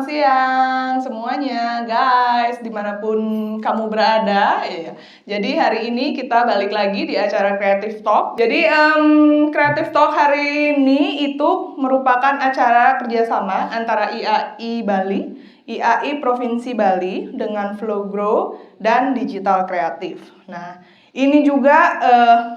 Selamat siang semuanya guys, dimanapun kamu berada ya. Jadi hari ini kita balik lagi di acara Creative Talk. Jadi Creative Talk hari ini itu merupakan acara kerjasama antara IAI Bali, IAI Provinsi Bali dengan Flow Grow dan Digital Kreatif. Nah ini juga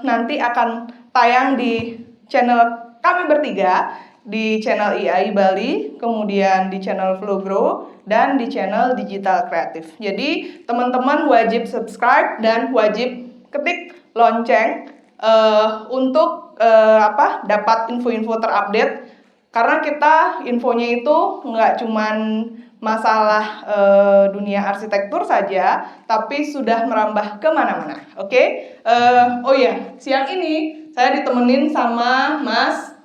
nanti akan tayang di channel kami bertiga, di channel IAI Bali, kemudian di channel Flow Grow, dan di channel Digital Kreatif. Jadi teman-teman wajib subscribe dan wajib ketik lonceng untuk dapat info-info terupdate. Karena kita infonya itu nggak cuman masalah dunia arsitektur saja, tapi sudah merambah kemana-mana. Oke? Oh iya, siang ini saya ditemenin sama Mas.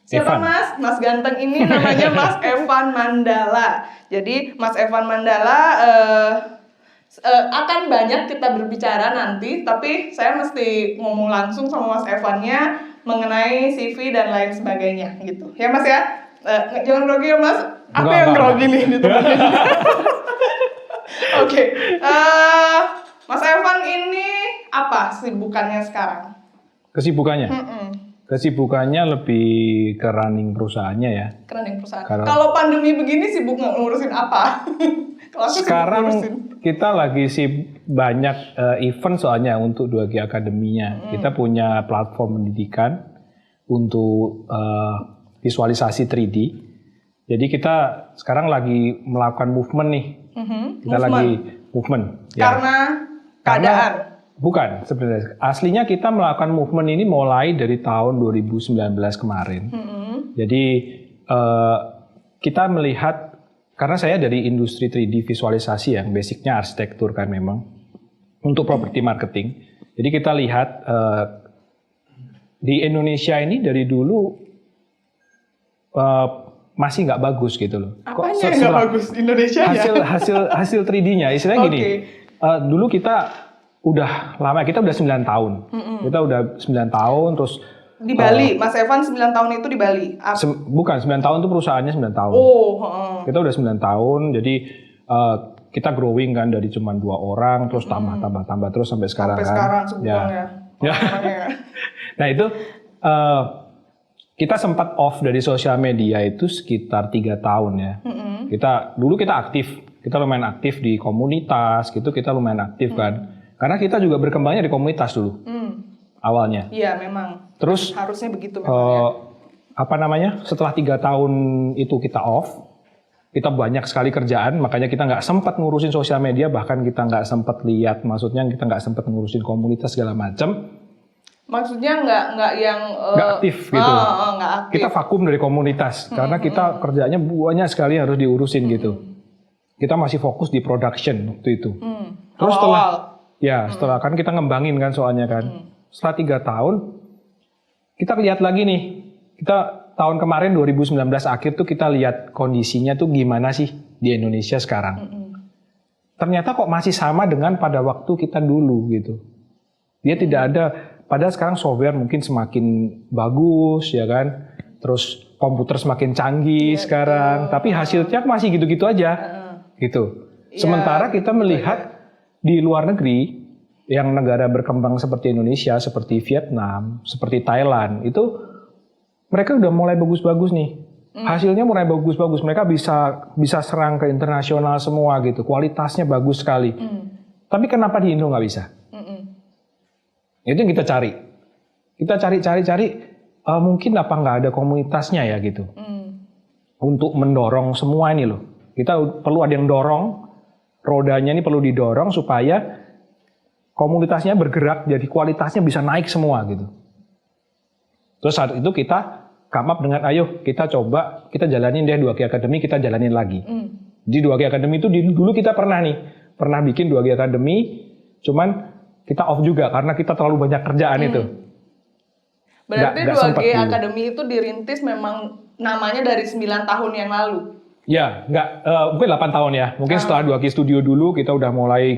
Siapa Evan. Mas? Mas ganteng ini namanya Mas Evan Mandala. Jadi Mas Evan Mandala akan banyak kita berbicara nanti, tapi saya mesti ngomong langsung sama Mas Evannya mengenai CV dan lain sebagainya gitu. Ya Mas ya? Jangan grogi ya Mas. Apa yang grogi nih ditemenin? Oke. Mas Evan ini apa sibukannya sekarang? Kesibukannya? Kesibukannya lebih ke running perusahaannya ya. Running perusahaan. Kalau pandemi begini sibuk ngurusin apa? Sekarang kita lagi banyak event soalnya untuk 2G Akademinya. Kita punya platform pendidikan untuk visualisasi 3D. Jadi kita sekarang lagi melakukan movement nih. Kita lagi movement. Karena keadaan? Bukan, sebenarnya. Aslinya kita melakukan movement ini mulai dari tahun 2019 kemarin. Jadi kita melihat, karena saya dari industri 3D visualisasi yang basicnya arsitektur kan memang, untuk property marketing. Jadi kita lihat di Indonesia ini dari dulu masih nggak bagus gitu loh. Apanya yang nggak bagus Indonesia ya? Hasil 3D-nya, istilahnya gini. Dulu kita udah lama, kita udah 9 tahun. Kita udah 9 tahun terus di Bali, Mas Evan 9 tahun itu di Bali? Bukan, 9 tahun itu perusahaannya 9 tahun. Kita udah 9 tahun, jadi kita growing kan dari cuma 2 orang, terus tambah terus sampai sekarang. Sampai sekarang sebulan ya. Nah itu kita sempat off dari sosial media itu sekitar 3 tahun ya. Dulu kita aktif, kita lumayan aktif di komunitas gitu, kita lumayan aktif kan. Karena kita juga berkembangnya di komunitas dulu, awalnya. Iya memang. Terus harusnya begitu memang setelah 3 tahun itu kita off, kita banyak sekali kerjaan, makanya kita nggak sempat ngurusin sosial media, bahkan kita nggak sempat lihat, maksudnya kita nggak sempat ngurusin komunitas segala macam. Maksudnya nggak yang nggak aktif gitu. Nggak aktif. Kita vakum dari komunitas karena kita kerjanya banyak sekali harus diurusin gitu. Kita masih fokus di production waktu itu. Terus setelah kan kita ngembangin kan soalnya kan. Setelah 3 tahun kita lihat lagi nih. Kita tahun kemarin 2019 akhir tuh kita lihat kondisinya tuh gimana sih di Indonesia sekarang. Ternyata kok masih sama dengan pada waktu kita dulu gitu. Dia tidak ada, padahal sekarang software mungkin semakin bagus ya kan. Terus komputer semakin canggih sekarang, tapi hasilnya masih gitu-gitu aja. Gitu. Sementara kita melihat di luar negeri, yang negara berkembang seperti Indonesia, seperti Vietnam, seperti Thailand, itu mereka udah mulai bagus-bagus nih. Hasilnya mulai bagus-bagus. Mereka bisa serang ke internasional semua gitu. Kualitasnya bagus sekali. Tapi kenapa di Indo nggak bisa? Itu yang kita cari. Kita cari, mungkin apa nggak ada komunitasnya ya gitu. Untuk mendorong semua ini loh. Kita perlu ada yang dorong. Rodanya ini perlu didorong supaya komunitasnya bergerak, jadi kualitasnya bisa naik semua gitu. Terus saat itu kita come up dengan, ayo kita coba, kita jalanin deh 2G Academy, kita jalanin lagi. Di 2G Academy itu dulu kita pernah bikin 2G Academy, cuman kita off juga karena kita terlalu banyak kerjaan itu. Berarti 2G Academy itu dirintis memang namanya dari 9 tahun yang lalu? Ya, mungkin 8 tahun ya. Mungkin setelah 2G Studio dulu kita udah mulai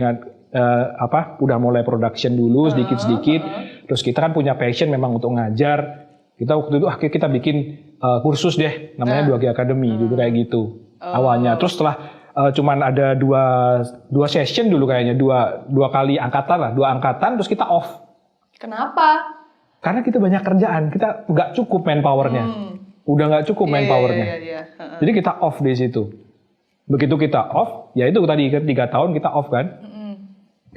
udah mulai production dulu sedikit-sedikit. Terus kita kan punya passion memang untuk ngajar. Kita waktu itu kita bikin kursus deh namanya 2G Academy dulu kayak gitu. awalnya. Terus setelah cuman ada dua session dulu kayaknya, dua kali angkatan lah, 2 angkatan, terus kita off. Kenapa? Karena kita banyak kerjaan, kita nggak cukup manpowernya. Udah nggak cukup manpowernya. Iya. Jadi kita off di situ. Begitu kita off, ya itu tadi 3 tahun kita off kan.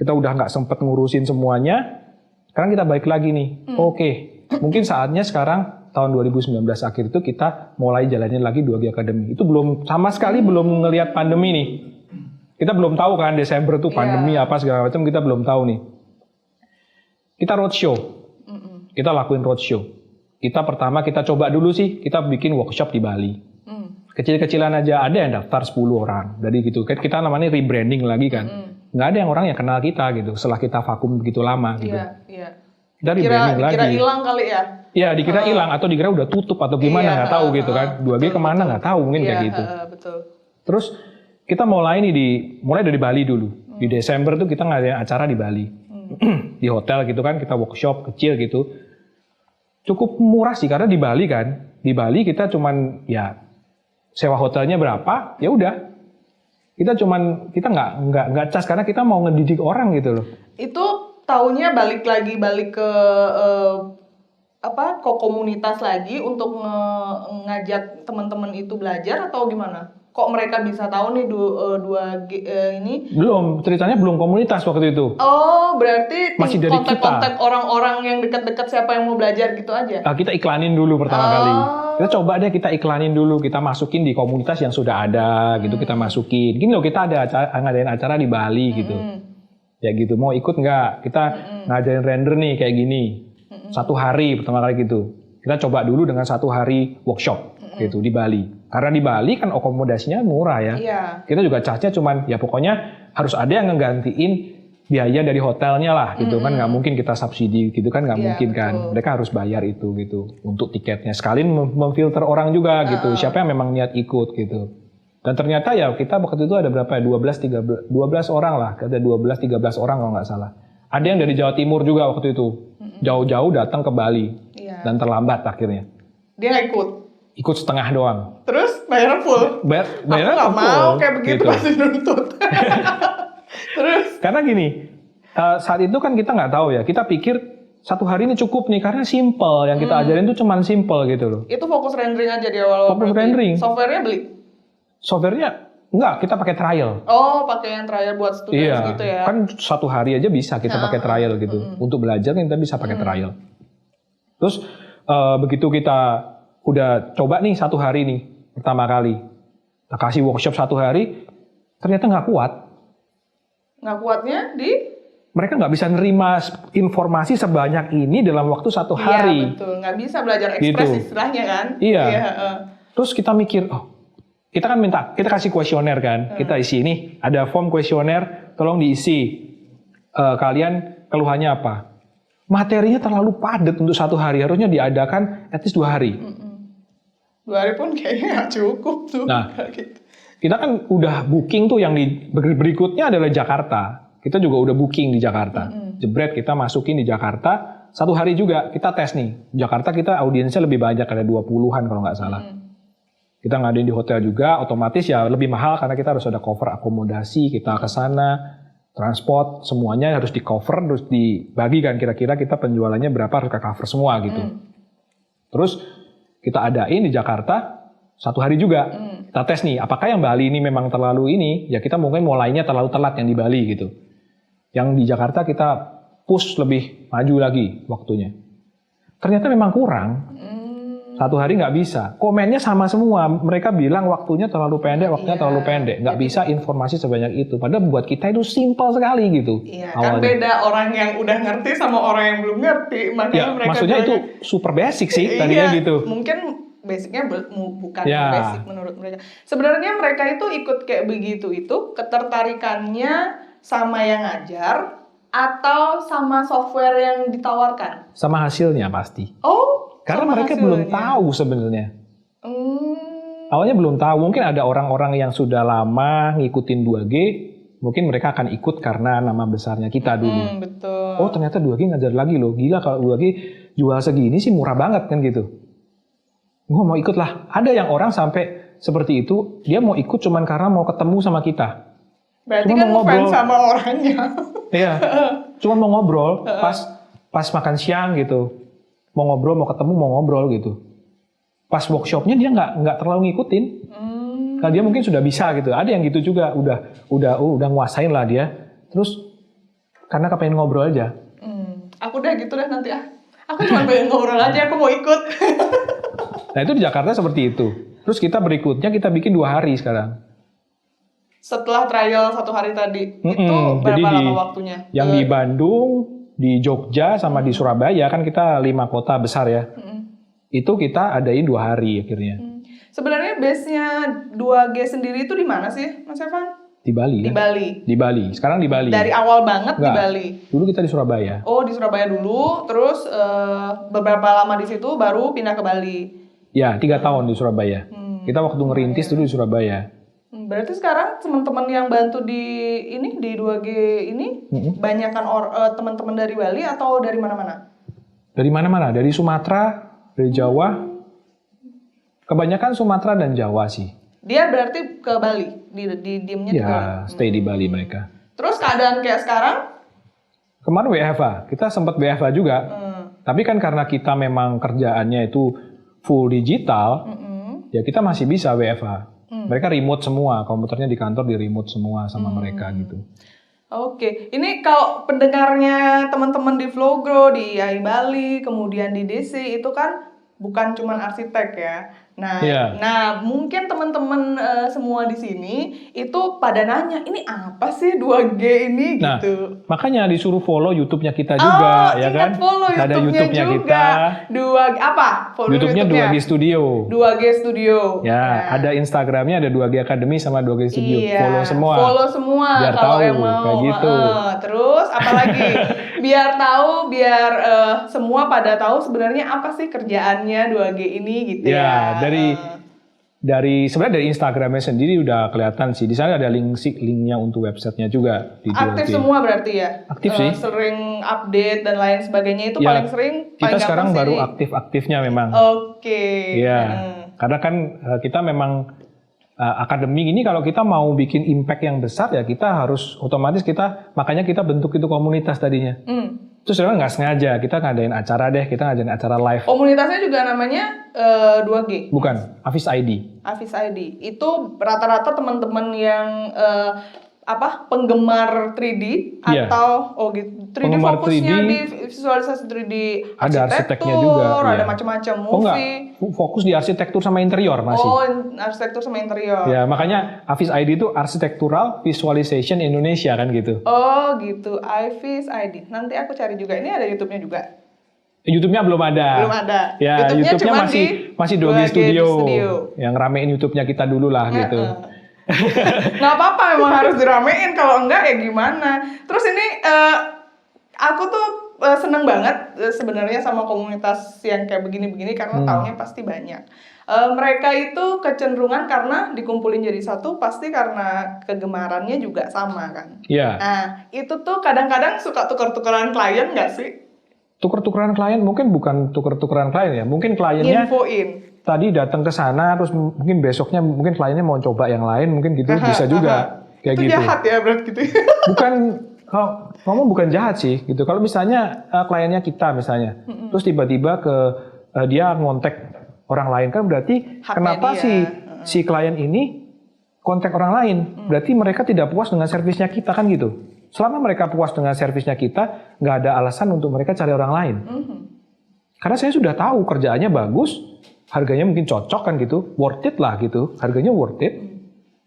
Kita udah nggak sempet ngurusin semuanya. Sekarang kita balik lagi nih. Oke, mungkin saatnya sekarang tahun 2019 akhir itu kita mulai jalannya lagi 2G Academy. Itu belum sama sekali belum ngelihat pandemi nih. Kita belum tahu kan Desember tuh pandemi apa segala macam, kita belum tahu nih. Kita roadshow. Kita lakuin roadshow. Kita pertama kita coba dulu sih, kita bikin workshop di Bali. Kecil-kecilan aja, ada yang daftar 10 orang. Dari gitu, kita namanya rebranding lagi kan. Nggak ada yang orang yang kenal kita gitu, setelah kita vakum begitu lama gitu. Iya. Kita rebranding lagi. Dikira hilang kali ya? Iya, dikira hilang atau dikira udah tutup atau gimana, nggak tahu gitu kan. 2G kemana nggak tahu, mungkin kayak gitu. Betul. Terus kita mulai dari Bali dulu. Di Desember tuh kita ngadain acara di Bali. Di hotel gitu kan, kita workshop kecil gitu. Cukup murah sih karena di Bali kan. Di Bali kita cuman ya sewa hotelnya berapa, ya udah. Kita nggak cas karena kita mau ngedidik orang gitu loh. Itu taunya balik ke komunitas lagi untuk ngajak teman-teman itu belajar atau gimana? Kok mereka bisa tahu nih 2G ini? Ceritanya belum komunitas waktu itu. Oh, berarti masih dari kontak-kontak orang-orang yang dekat-dekat siapa yang mau belajar gitu aja? Kita iklanin dulu pertama kali. Kita coba deh kita iklanin dulu, kita masukin di komunitas yang sudah ada gitu, kita masukin. Gini loh, kita ada ngadain acara di Bali gitu. Ya gitu, mau ikut nggak? Kita ngajarin render nih kayak gini. 1 hari pertama kali gitu. Kita coba dulu dengan 1 hari workshop gitu di Bali. Karena di Bali kan akomodasinya murah ya. Iya. Kita juga charge-nya cuman ya pokoknya harus ada yang ngegantiin biaya dari hotelnya lah gitu kan, nggak mungkin kita subsidi gitu kan, nggak mungkin kan. Mereka harus bayar itu gitu untuk tiketnya. Sekalian memfilter orang juga gitu, siapa yang memang niat ikut gitu. Dan ternyata ya kita waktu itu ada berapa ya, 12 orang lah, ada 12-13 orang kalau nggak salah. Ada yang dari Jawa Timur juga waktu itu, jauh-jauh datang ke Bali dan terlambat akhirnya. Dia nggak ikut? Ikut setengah doang. Terus bayar full? Bayar aku nggak mau kayak begitu gitu. pasti nuntut. Terus? Karena gini, saat itu kan kita nggak tahu ya, kita pikir 1 hari ini cukup nih karena simple, yang kita ajarin tuh cuman simple gitu loh. Itu fokus rendering aja di awal. Fokus rendering. Softwarenya beli? Softwarenya enggak, kita pakai trial. Oh, pakai yang trial buat student gitu ya? Kan 1 hari aja bisa kita pakai trial gitu. Untuk belajar kita bisa pakai trial. Terus begitu kita udah coba nih 1 hari nih pertama kali, kita kasih workshop 1 hari, ternyata nggak kuat. Nggak kuatnya di? Mereka nggak bisa nerima informasi sebanyak ini dalam waktu 1 hari. Iya betul, nggak bisa belajar ekspres gitu. istilahnya kan? Iya. Terus kita mikir, kita kan kita kasih kuesioner kan, kita isi ini, ada form kuesioner, tolong diisi. Kalian keluhannya apa? Materinya terlalu padat untuk 1 hari, harusnya diadakan at least 2 hari. 2 hari pun kayaknya nggak cukup tuh. Nah, gitu. Kita kan udah booking tuh yang berikutnya adalah Jakarta. Kita juga udah booking di Jakarta. Jebret kita masukin di Jakarta, 1 hari juga kita tes nih. Jakarta kita audiensnya lebih banyak, ada 20-an kalau nggak salah. Kita ngadain di hotel juga, otomatis ya lebih mahal karena kita harus ada cover akomodasi, kita ke sana, transport, semuanya harus di cover, terus dibagi kan kira-kira kita penjualannya berapa harus ke cover semua gitu. Terus kita adain di Jakarta 1 hari juga. Kita tes nih, apakah yang Bali ini memang terlalu ini, ya kita mungkin mulainya terlalu telat yang di Bali gitu. Yang di Jakarta kita push lebih maju lagi waktunya. Ternyata memang kurang. 1 hari nggak bisa. Komennya sama semua. Mereka bilang waktunya terlalu pendek, terlalu pendek. Nggak bisa informasi sebanyak itu. Padahal buat kita itu simpel sekali gitu. Iya, kan beda orang yang udah ngerti sama orang yang belum ngerti. Makanya mereka maksudnya itu super basic sih tadinya gitu. Mungkin basicnya bukan basic menurut mereka. Sebenarnya mereka itu ikut kayak begitu itu ketertarikannya sama yang ngajar atau sama software yang ditawarkan? Sama hasilnya pasti. Oh, karena mereka belum tahu sebenarnya. Awalnya belum tahu. Mungkin ada orang-orang yang sudah lama ngikutin 2G, mungkin mereka akan ikut karena nama besarnya kita dulu. Betul. Oh ternyata 2G ngajar lagi loh. Gila kalau 2G jual segini sih murah banget kan gitu. Gue mau ikut lah. Ada yang orang sampai seperti itu, dia mau ikut cuman karena mau ketemu sama kita. Berarti Cuma kan mau ngefans ngobrol. sama orangnya. Iya, cuman mau ngobrol pas makan siang gitu. Mau ngobrol, mau ketemu, mau ngobrol gitu. Pas workshopnya dia nggak terlalu ngikutin. Karena dia mungkin sudah bisa gitu. Ada yang gitu juga, udah nguasain lah dia. Terus karena kepengen ngobrol aja. Aku udah gitu deh nanti Aku cuma pengen ngobrol aja, aku mau ikut. Nah itu di Jakarta seperti itu. Terus kita berikutnya kita bikin 2 hari sekarang. Setelah trial 1 hari tadi, itu berapa Jadi lama waktunya? Yang di Bandung, di Jogja, sama di Surabaya, kan kita 5 kota besar ya. Itu kita adain 2 hari akhirnya. Sebenarnya base-nya 2G sendiri itu di mana sih, Mas Evan? Di Bali. Di kan? Bali. Di Bali. Sekarang di Bali. Dari awal banget di Nggak. Bali. Dulu kita di Surabaya. Oh, di Surabaya dulu, terus beberapa lama di situ baru pindah ke Bali. Ya, 3 tahun di Surabaya. Kita waktu ngerintis dulu di Surabaya. Berarti sekarang teman-teman yang bantu di 2G ini banyakan teman-teman dari Bali atau dari mana-mana? Dari mana-mana, dari Sumatera, dari Jawa. Kebanyakan Sumatera dan Jawa sih. Dia berarti ke Bali, diemnya di Bali. Ya, stay di Bali mereka. Terus keadaan kayak sekarang? Kemarin WFH, kita sempat WFH juga. Tapi kan karena kita memang kerjaannya itu full digital, ya kita masih bisa WFH. Mereka remote semua, komputernya di kantor di remote semua sama mereka gitu. Oke, ini kalau pendengarnya teman-teman di Flowgrow, di AI Bali, kemudian di DC itu kan bukan cuma arsitek ya. Nah, mungkin teman-teman semua di sini itu pada nanya, ini apa sih 2G ini Nah, gitu. makanya disuruh follow YouTube-nya kita juga, ya kan? Follow Ada YouTube-nya juga. kita. Follow YouTube-nya 2G Studio. 2G Studio. Ya, ada Instagramnya, ada 2G Academy sama 2G Studio. Iya, Follow semua. Follow semua Biar kalau tahu, yang mau. kayak gitu. Terus apalagi? Biar tahu, biar semua pada tahu sebenarnya apa sih kerjaannya 2G ini gitu ya. Sebenarnya dari Instagramnya sendiri udah kelihatan sih. Di sana ada linknya untuk websitenya juga. Di Aktif 2G. semua berarti ya? Aktif sih. Sering update dan lain sebagainya itu Ya, paling sering. Kita sekarang baru aktif-aktifnya memang. Oke. Iya, karena kan kita memang akademi ini kalau kita mau bikin impact yang besar ya kita harus otomatis makanya kita bentuk itu komunitas tadinya. Terus sebenarnya nggak sengaja kita ngadain acara kita ngadain acara live. Komunitasnya juga namanya 2G? Bukan, Afis ID. Afis ID. Itu rata-rata teman-teman yang penggemar 3D atau gitu. 3D Penggemar fokusnya 3D, di visualisasi 3D ada arsiteknya juga, ada iya. macam-macam Oh enggak, movie. fokus di arsitektur sama interior masih. Oh, arsitektur sama interior. Ya, makanya Afis ID itu Architectural Visualization Indonesia kan gitu. Oh, gitu. Afis ID. Nanti aku cari juga. Ini ada YouTube-nya juga. YouTube-nya belum ada. Belum ada. Ya, YouTube-nya masih 2G Studio. Yang ramein YouTube-nya kita dulu lah gitu. Nggak apa-apa, memang harus diramein. Kalau enggak ya gimana. Terus ini aku tuh seneng banget sebenarnya sama komunitas yang kayak begini-begini karena taunya pasti banyak. Mereka itu kecenderungan karena dikumpulin jadi satu pasti karena kegemarannya juga sama kan. Iya. Nah itu tuh kadang-kadang suka tuker-tukeran klien nggak sih? Tuker-tukeran klien mungkin bukan tuker-tukeran klien ya, mungkin kliennya Infoin. tadi datang ke sana terus mungkin besoknya mungkin kliennya mau coba yang lain mungkin gitu bisa juga kayak itu gitu. Jahat ya berarti gitu. Bukan, kalau ngomong bukan jahat sih gitu. Kalau misalnya kliennya kita misalnya, terus tiba-tiba dia ngontek orang lain kan berarti Haknya kenapa dia. si klien ini kontak orang lain? Berarti mereka tidak puas dengan servisnya kita kan gitu. Selama mereka puas dengan servisnya kita, nggak ada alasan untuk mereka cari orang lain. Karena saya sudah tahu kerjaannya bagus, harganya mungkin cocok kan gitu, worth it lah gitu, harganya worth it,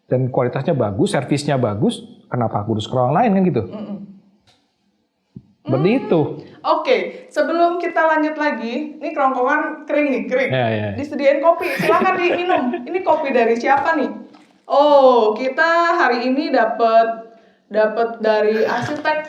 dan kualitasnya bagus, servisnya bagus, kenapa aku harus ke orang lain kan gitu? Seperti itu. Oke, sebelum kita lanjut lagi, ini kerongkongan kering nih, kering. Ya. Disediain kopi, silakan diminum. Ini kopi dari siapa nih? Oh, kita hari ini dapat dari Arsitek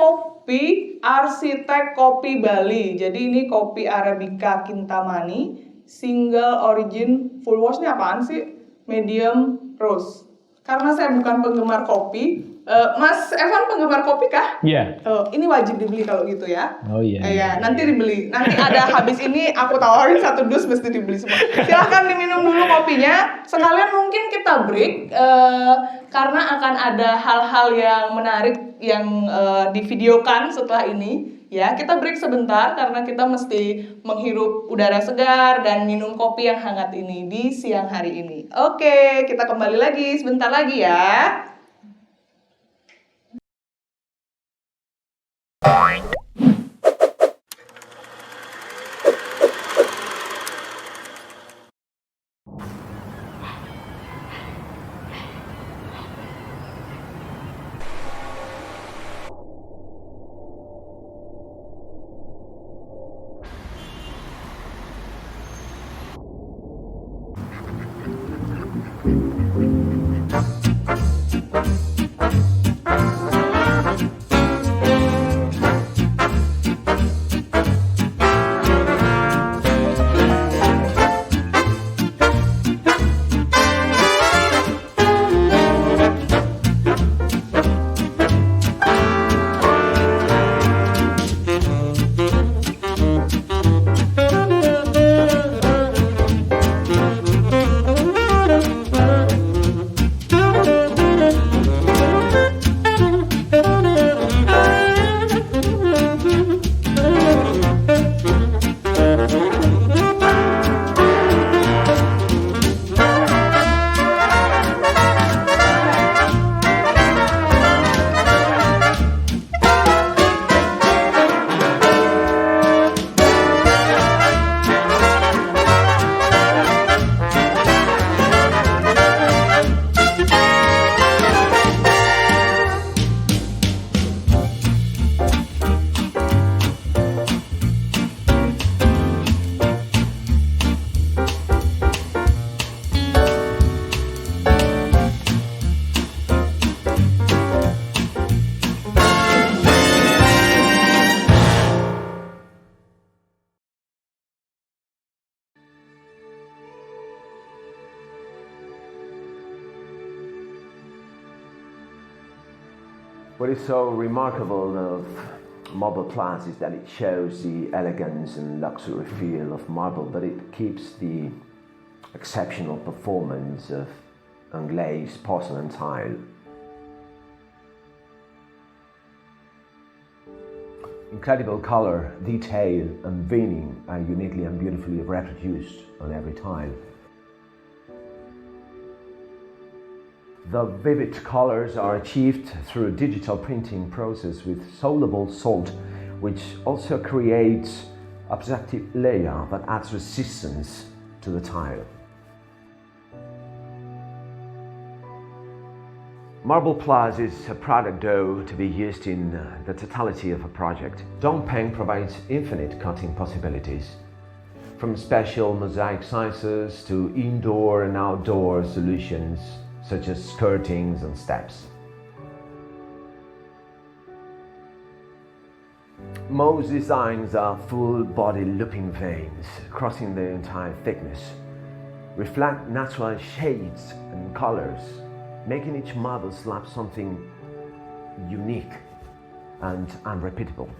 Kopi Bali. Jadi ini kopi Arabica Kintamani, single origin full wash. Ini apaan sih? Medium roast. Karena saya bukan penggemar kopi, Mas Evan penggemar kopi kah? Iya. Ini wajib dibeli kalau gitu ya. Oh iya. Iya, nanti dibeli. Nanti ada habis ini aku tawarin 1 dus mesti dibeli semua. Silahkan diminum dulu kopinya. Sekalian mungkin kita break karena akan ada hal-hal yang menarik yang divideokan setelah ini. Ya, kita break sebentar karena kita mesti menghirup udara segar dan minum kopi yang hangat ini di siang hari ini. Oke, kita kembali lagi sebentar lagi ya. What is so remarkable of Marble Plus is that it shows the elegance and luxury feel of marble, but it keeps the exceptional performance of unglazed porcelain tile. Incredible color, detail, and veining are uniquely and beautifully reproduced on every tile. The vivid colors are achieved through a digital printing process with soluble salt, which also creates objective layer that adds resistance to the tile. Marble Plus is a product though to be used in the totality of a project. Dongpeng provides infinite cutting possibilities, from special mosaic sizes to indoor and outdoor solutions such as skirtings and steps. Most designs are full-body looping veins crossing the entire thickness, reflect natural shades and colors, making each marble slab something unique and unrepeatable.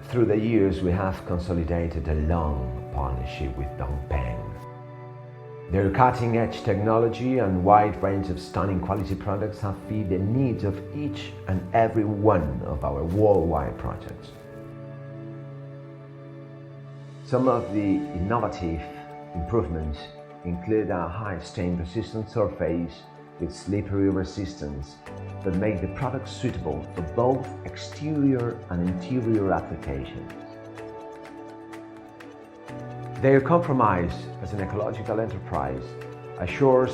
Through the years, we have consolidated a long partnership with Dongpeng. Their cutting-edge technology and wide range of stunning quality products have fit the needs of each and every one of our worldwide projects. Some of the innovative improvements include a high stain-resistant surface with slippery resistance that make the product suitable for both exterior and interior applications. Their compromise as an ecological enterprise assures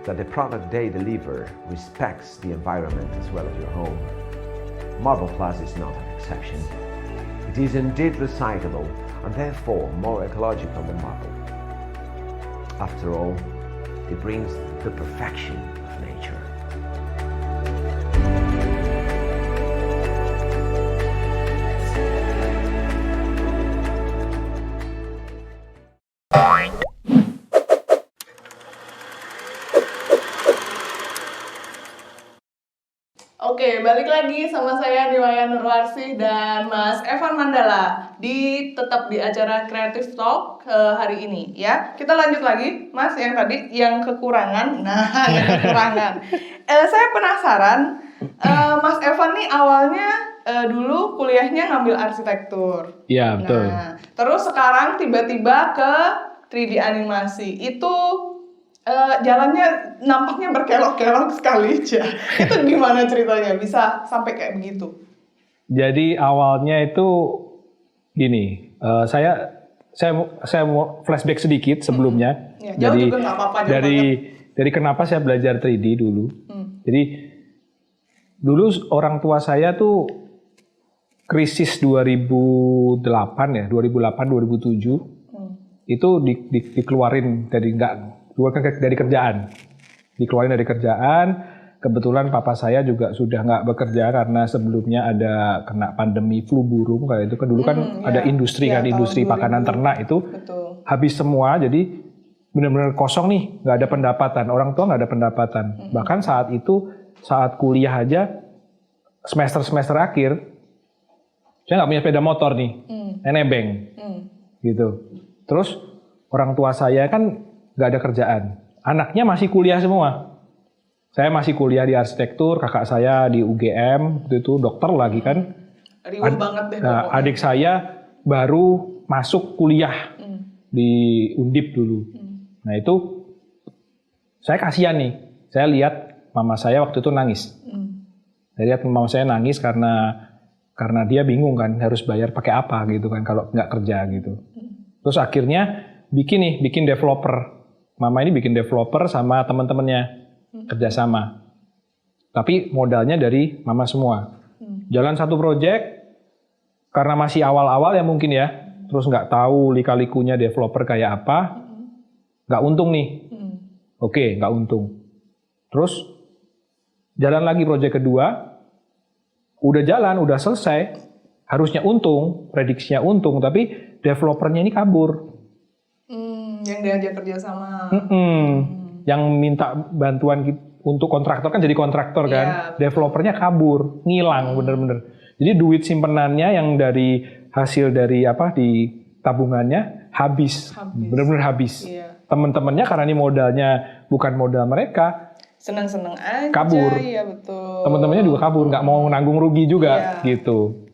that the product they deliver respects the environment as well as your home. Marble Plus is not an exception. It is indeed recyclable and therefore more ecological than marble. After all, it brings the perfection of nature. Oke, balik lagi sama saya Niwaya Nurwarsih dan Mas Evan Mandala tetap di acara Creative Talk hari ini ya. Kita lanjut lagi, Mas, yang tadi yang kekurangan. Nah, yang kekurangan. Saya penasaran, Mas Evan nih awalnya dulu kuliahnya ngambil arsitektur. Iya, betul. Nah, terus sekarang tiba-tiba ke 3D animasi. Itu jalannya nampaknya berkelok-kelok sekali aja. Itu gimana ceritanya bisa sampai kayak begitu? Jadi awalnya itu gini, saya mau flashback sedikit sebelumnya. Ya, jauh juga nggak apa-apa. Dari kenapa saya belajar 3D dulu. Jadi dulu orang tua saya tuh krisis 2008 ya, 2008-2007 itu dikeluarin dari kerjaan. Dikeluarin dari kerjaan, kebetulan papa saya juga sudah nggak bekerja karena sebelumnya ada kena pandemi flu burung kayak itu kan dulu kan ada industri industri pakanan ternak itu. Betul. Habis semua jadi benar-benar kosong nih, nggak ada pendapatan, orang tua nggak ada pendapatan. Bahkan saat kuliah aja semester akhir saya nggak punya sepeda motor nih, nebeng gitu. Terus orang tua saya kan nggak ada kerjaan. Anaknya masih kuliah semua. Saya masih kuliah di arsitektur, kakak saya di UGM, itu dokter lagi kan. Riuh banget deh. Nah, adik saya baru masuk kuliah di Undip dulu. Nah itu saya kasihan nih. Saya lihat mama saya waktu itu nangis. Saya lihat mama saya nangis karena dia bingung kan harus bayar pakai apa gitu kan kalau nggak kerja gitu. Terus akhirnya bikin developer. Mama ini bikin developer sama teman-temannya kerjasama. Tapi modalnya dari mama semua. Jalan satu project karena masih awal-awal ya mungkin ya. Terus nggak tahu lika-likunya developer kayak apa. Nggak untung nih. Oke, nggak untung. Terus jalan lagi project kedua. Udah jalan, udah selesai. Harusnya untung, prediksinya untung. Tapi developernya ini kabur. Yang diajak kerja sama. Yang minta bantuan untuk kontraktor kan jadi kontraktor kan. Developernya kabur, ngilang bener-bener. Jadi duit simpenannya yang dari hasil dari di tabungannya habis. Bener-bener habis. Temen-temennya karena ini modalnya bukan modal mereka. Seneng-seneng aja. Kabur. Iya betul. Temen-temennya juga kabur, nggak mau nanggung rugi juga gitu.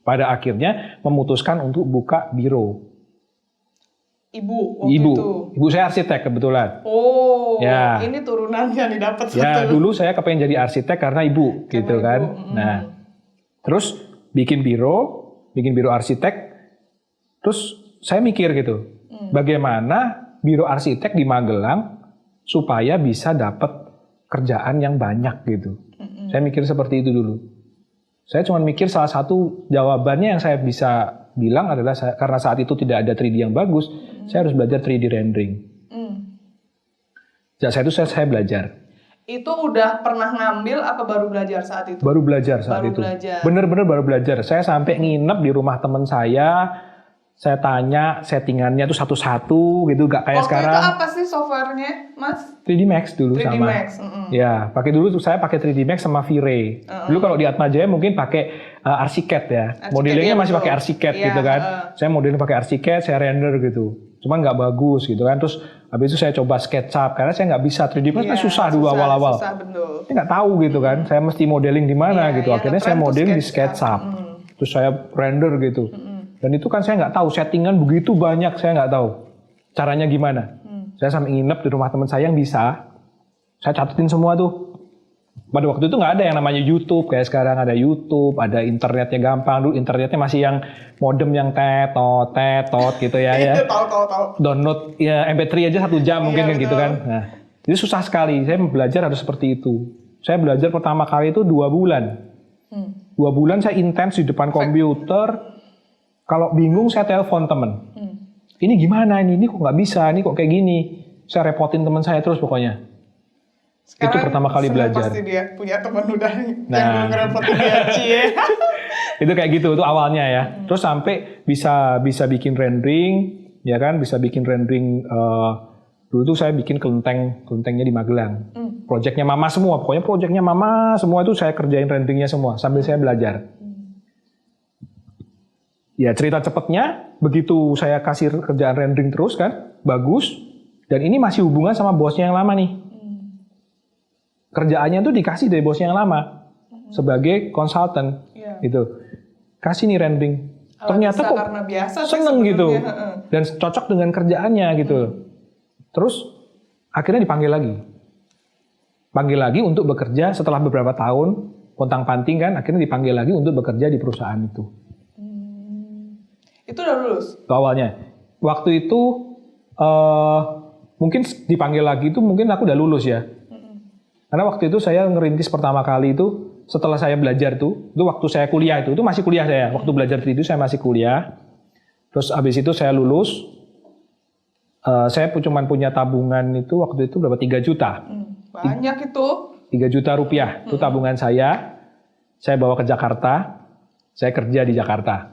Pada akhirnya memutuskan untuk buka biro. Ibu saya arsitek kebetulan. Oh, ya. Ini turunannya didapat. Ya, dulu saya kepengen jadi arsitek karena ibu gitu kan. Nah, terus bikin biro arsitek. Terus saya mikir gitu, bagaimana biro arsitek di Magelang supaya bisa dapat kerjaan yang banyak gitu. Saya mikir seperti itu dulu. Saya cuma mikir salah satu jawabannya yang saya bisa bilang adalah karena saat itu tidak ada 3D yang bagus, saya harus belajar 3D rendering. Saat itu saya belajar. Itu udah pernah ngambil apa baru belajar saat itu? Baru belajar saat itu. Bener-bener baru belajar. Saya sampai nginep di rumah teman saya tanya settingannya tuh satu-satu gitu, gak kayak sekarang. Waktu itu apa sih softwarenya, Mas? 3D Max dulu 3D sama. Max. Ya, saya pakai 3D Max sama V-Ray. Dulu kalau di Atmajaya mungkin pakai Archicad ya. Modelingnya masih pakai Archicad gitu kan. Saya modelnya pakai Archicad, saya render gitu. Cuman nggak bagus gitu kan. Terus habis itu saya coba SketchUp karena saya nggak bisa 3D Max kan susah dulu awal-awal. Susah betul. Saya nggak tahu gitu kan. Saya mesti modeling di mana gitu. Akhirnya saya modeling di SketchUp. Terus saya render gitu. Dan itu kan saya nggak tahu settingan begitu banyak, saya nggak tahu caranya gimana. Saya sampai nginep di rumah teman saya yang bisa. Saya catetin semua tuh. Pada waktu itu nggak ada yang namanya YouTube kayak sekarang ada YouTube, ada internetnya gampang. Dulu internetnya masih yang modem yang tetot gitu ya. Tahu. Download ya MP3 aja 1 jam mungkin kan gitu kan. Nah, jadi susah sekali. Saya belajar harus seperti itu. Saya belajar pertama kali itu 2 bulan. 2 bulan saya intens di depan komputer. Kalau bingung saya telepon temen. Ini gimana ini kok nggak bisa, ini kok kayak gini. Saya repotin teman saya terus pokoknya. Sekarang itu pertama kali belajar. Pasti dia punya teman udah yang ngerepotin dia, cie. Itu kayak gitu, itu awalnya ya. Terus sampai bisa bikin rendering, ya kan, bisa bikin rendering Dulu tuh saya bikin kelentengnya di Magelang. Proyeknya mama semua, pokoknya proyeknya mama semua itu saya kerjain renderingnya semua sambil saya belajar. Ya cerita cepatnya, begitu saya kasih kerjaan rendering terus kan, bagus. Dan ini masih hubungan sama bosnya yang lama nih. Kerjaannya tuh dikasih dari bosnya yang lama sebagai konsultan, gitu. Kasih nih rendering. Ternyata kok karena biasa seneng gitu, dan cocok dengan kerjaannya gitu. Terus akhirnya dipanggil lagi untuk bekerja setelah beberapa tahun pontang-panting kan, akhirnya dipanggil lagi untuk bekerja di perusahaan itu. Itu udah lulus? Awalnya, waktu itu mungkin dipanggil lagi itu mungkin aku udah lulus ya. Karena waktu itu saya ngerintis pertama kali itu setelah saya belajar itu waktu saya kuliah itu masih kuliah saya. Waktu belajar itu saya masih kuliah. Terus habis itu saya lulus. Saya cuma punya tabungan itu waktu itu berapa? 3 juta. Banyak itu. 3 juta rupiah itu tabungan saya. Saya bawa ke Jakarta. Saya kerja di Jakarta.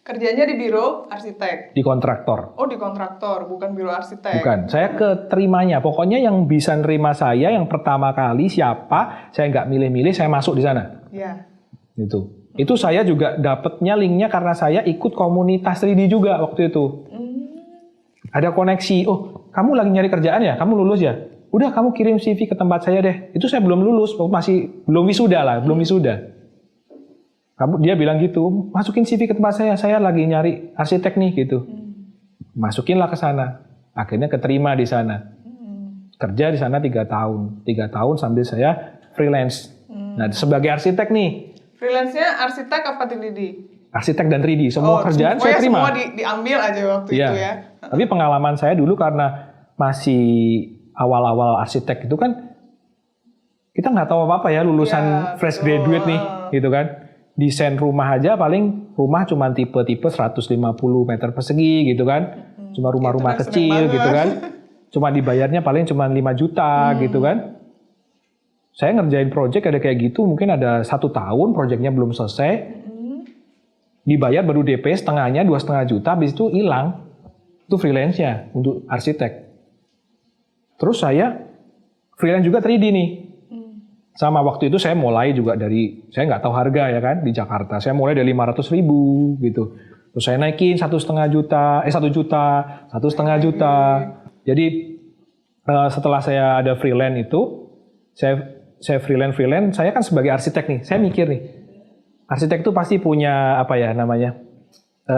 Kerjanya di biro arsitek? Di kontraktor. Oh di kontraktor, bukan biro arsitek? Bukan, saya keterimanya. Pokoknya yang bisa nerima saya yang pertama kali siapa, saya nggak milih-milih, saya masuk di sana. Iya. Gitu. Itu saya juga dapetnya linknya karena saya ikut komunitas 3D juga waktu itu. Ada koneksi, oh kamu lagi nyari kerjaan ya, kamu lulus ya? Udah kamu kirim CV ke tempat saya deh. Itu saya belum lulus, masih belum wisuda. Dia bilang gitu, masukin CV ke tempat saya lagi nyari arsitek nih gitu. Masukinlah ke sana. Akhirnya keterima di sana. Kerja di sana 3 tahun. 3 tahun sambil saya freelance. Nah, sebagai arsitek nih. Freelance-nya arsitek apa 3D? Arsitek dan 3D, semua kerjaan saya terima. Semua diambil aja waktu itu ya. Tapi pengalaman saya dulu karena masih awal-awal arsitek itu kan kita nggak tahu apa-apa ya, lulusan fresh graduate nih, gitu kan. Desain rumah aja paling rumah cuma tipe-tipe 150 meter persegi gitu kan. Cuma rumah-rumah kecil gitu kan. Cuma dibayarnya paling cuma 5 juta gitu kan. Saya ngerjain project ada kayak gitu, mungkin ada 1 tahun projectnya belum selesai. Dibayar baru DP setengahnya 2,5 juta, habis itu hilang. Itu freelance-nya untuk arsitek. Terus saya freelance juga 3D nih. Sama waktu itu saya mulai juga dari, saya nggak tahu harga ya kan, di Jakarta. Saya mulai dari 500.000 gitu. Terus saya naikin 1,5 juta, 1 juta, 1,5 juta. Jadi setelah saya ada freelance itu, saya freelance, saya kan sebagai arsitek nih, saya mikir nih, arsitek itu pasti punya apa ya namanya,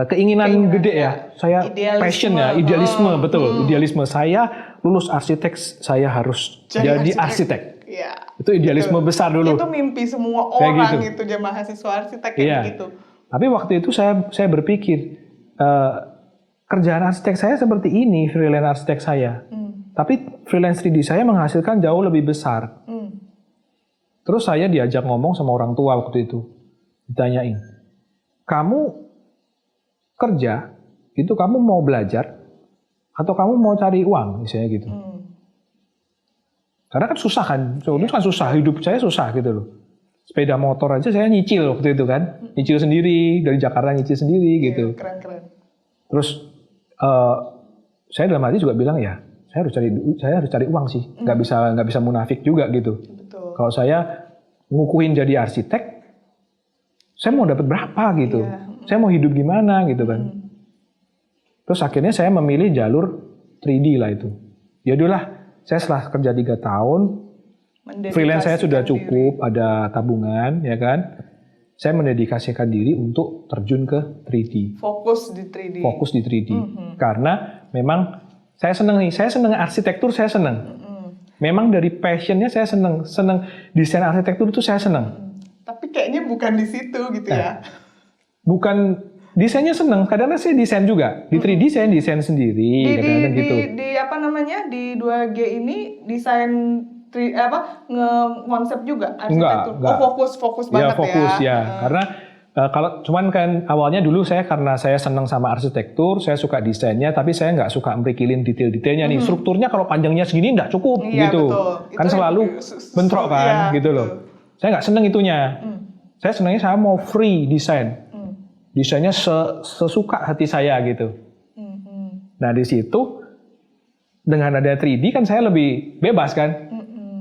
keinginan gede ya. Saya passion ya, idealisme, betul, idealisme. Saya lulus arsitek, saya harus jadi arsitek. Ya, itu idealisme besar dulu. Itu mimpi semua orang gitu mahasiswa arsitek kayak gitu. Tapi waktu itu saya berpikir kerjaan arsitek saya seperti ini, freelance arsitek saya. Tapi freelance 3D saya menghasilkan jauh lebih besar. Terus saya diajak ngomong sama orang tua waktu itu, ditanyain, kamu kerja itu kamu mau belajar atau kamu mau cari uang, misalnya gitu. Karena kan susah kan, itu kan susah, hidup saya susah gitu loh. Sepeda motor aja saya nyicil waktu itu kan, nyicil sendiri, dari Jakarta nyicil sendiri gitu. Keren-keren. Terus saya dalam hati juga bilang ya, saya harus cari uang sih, nggak bisa munafik juga gitu. Betul. Kalau saya ngukuhin jadi arsitek, saya mau dapat berapa gitu, saya mau hidup gimana gitu kan. Terus akhirnya saya memilih jalur 3D lah itu. Ya udahlah. Saya setelah kerja 3 tahun, freelance saya sudah cukup, ada tabungan, ya kan. Saya mendedikasikan diri untuk terjun ke 3D. Fokus di 3D. Fokus di 3D. Karena memang saya senang nih, saya senang arsitektur, saya senang. Memang dari passionnya saya senang desain arsitektur itu saya senang. Tapi kayaknya bukan di situ gitu ya. Bukan. Desainnya seneng, kadang-kadang saya desain juga. Di 3D saya desain sendiri, kadang-kadang gitu. Di apa namanya, di 2G ini desain konsep juga arsitektur? Enggak. Oh fokus banget ya? Fokus ya. Karena kalau cuman kan awalnya dulu karena saya seneng sama arsitektur, saya suka desainnya, tapi saya nggak suka merikilin detail-detailnya nih. Strukturnya kalau panjangnya segini nggak cukup gitu. Betul. Kan selalu bentrok kan gitu loh. Saya nggak seneng itunya. Saya senengnya saya mau free desain. Desainnya sesuka hati saya gitu. Nah di situ dengan ada 3D kan saya lebih bebas kan.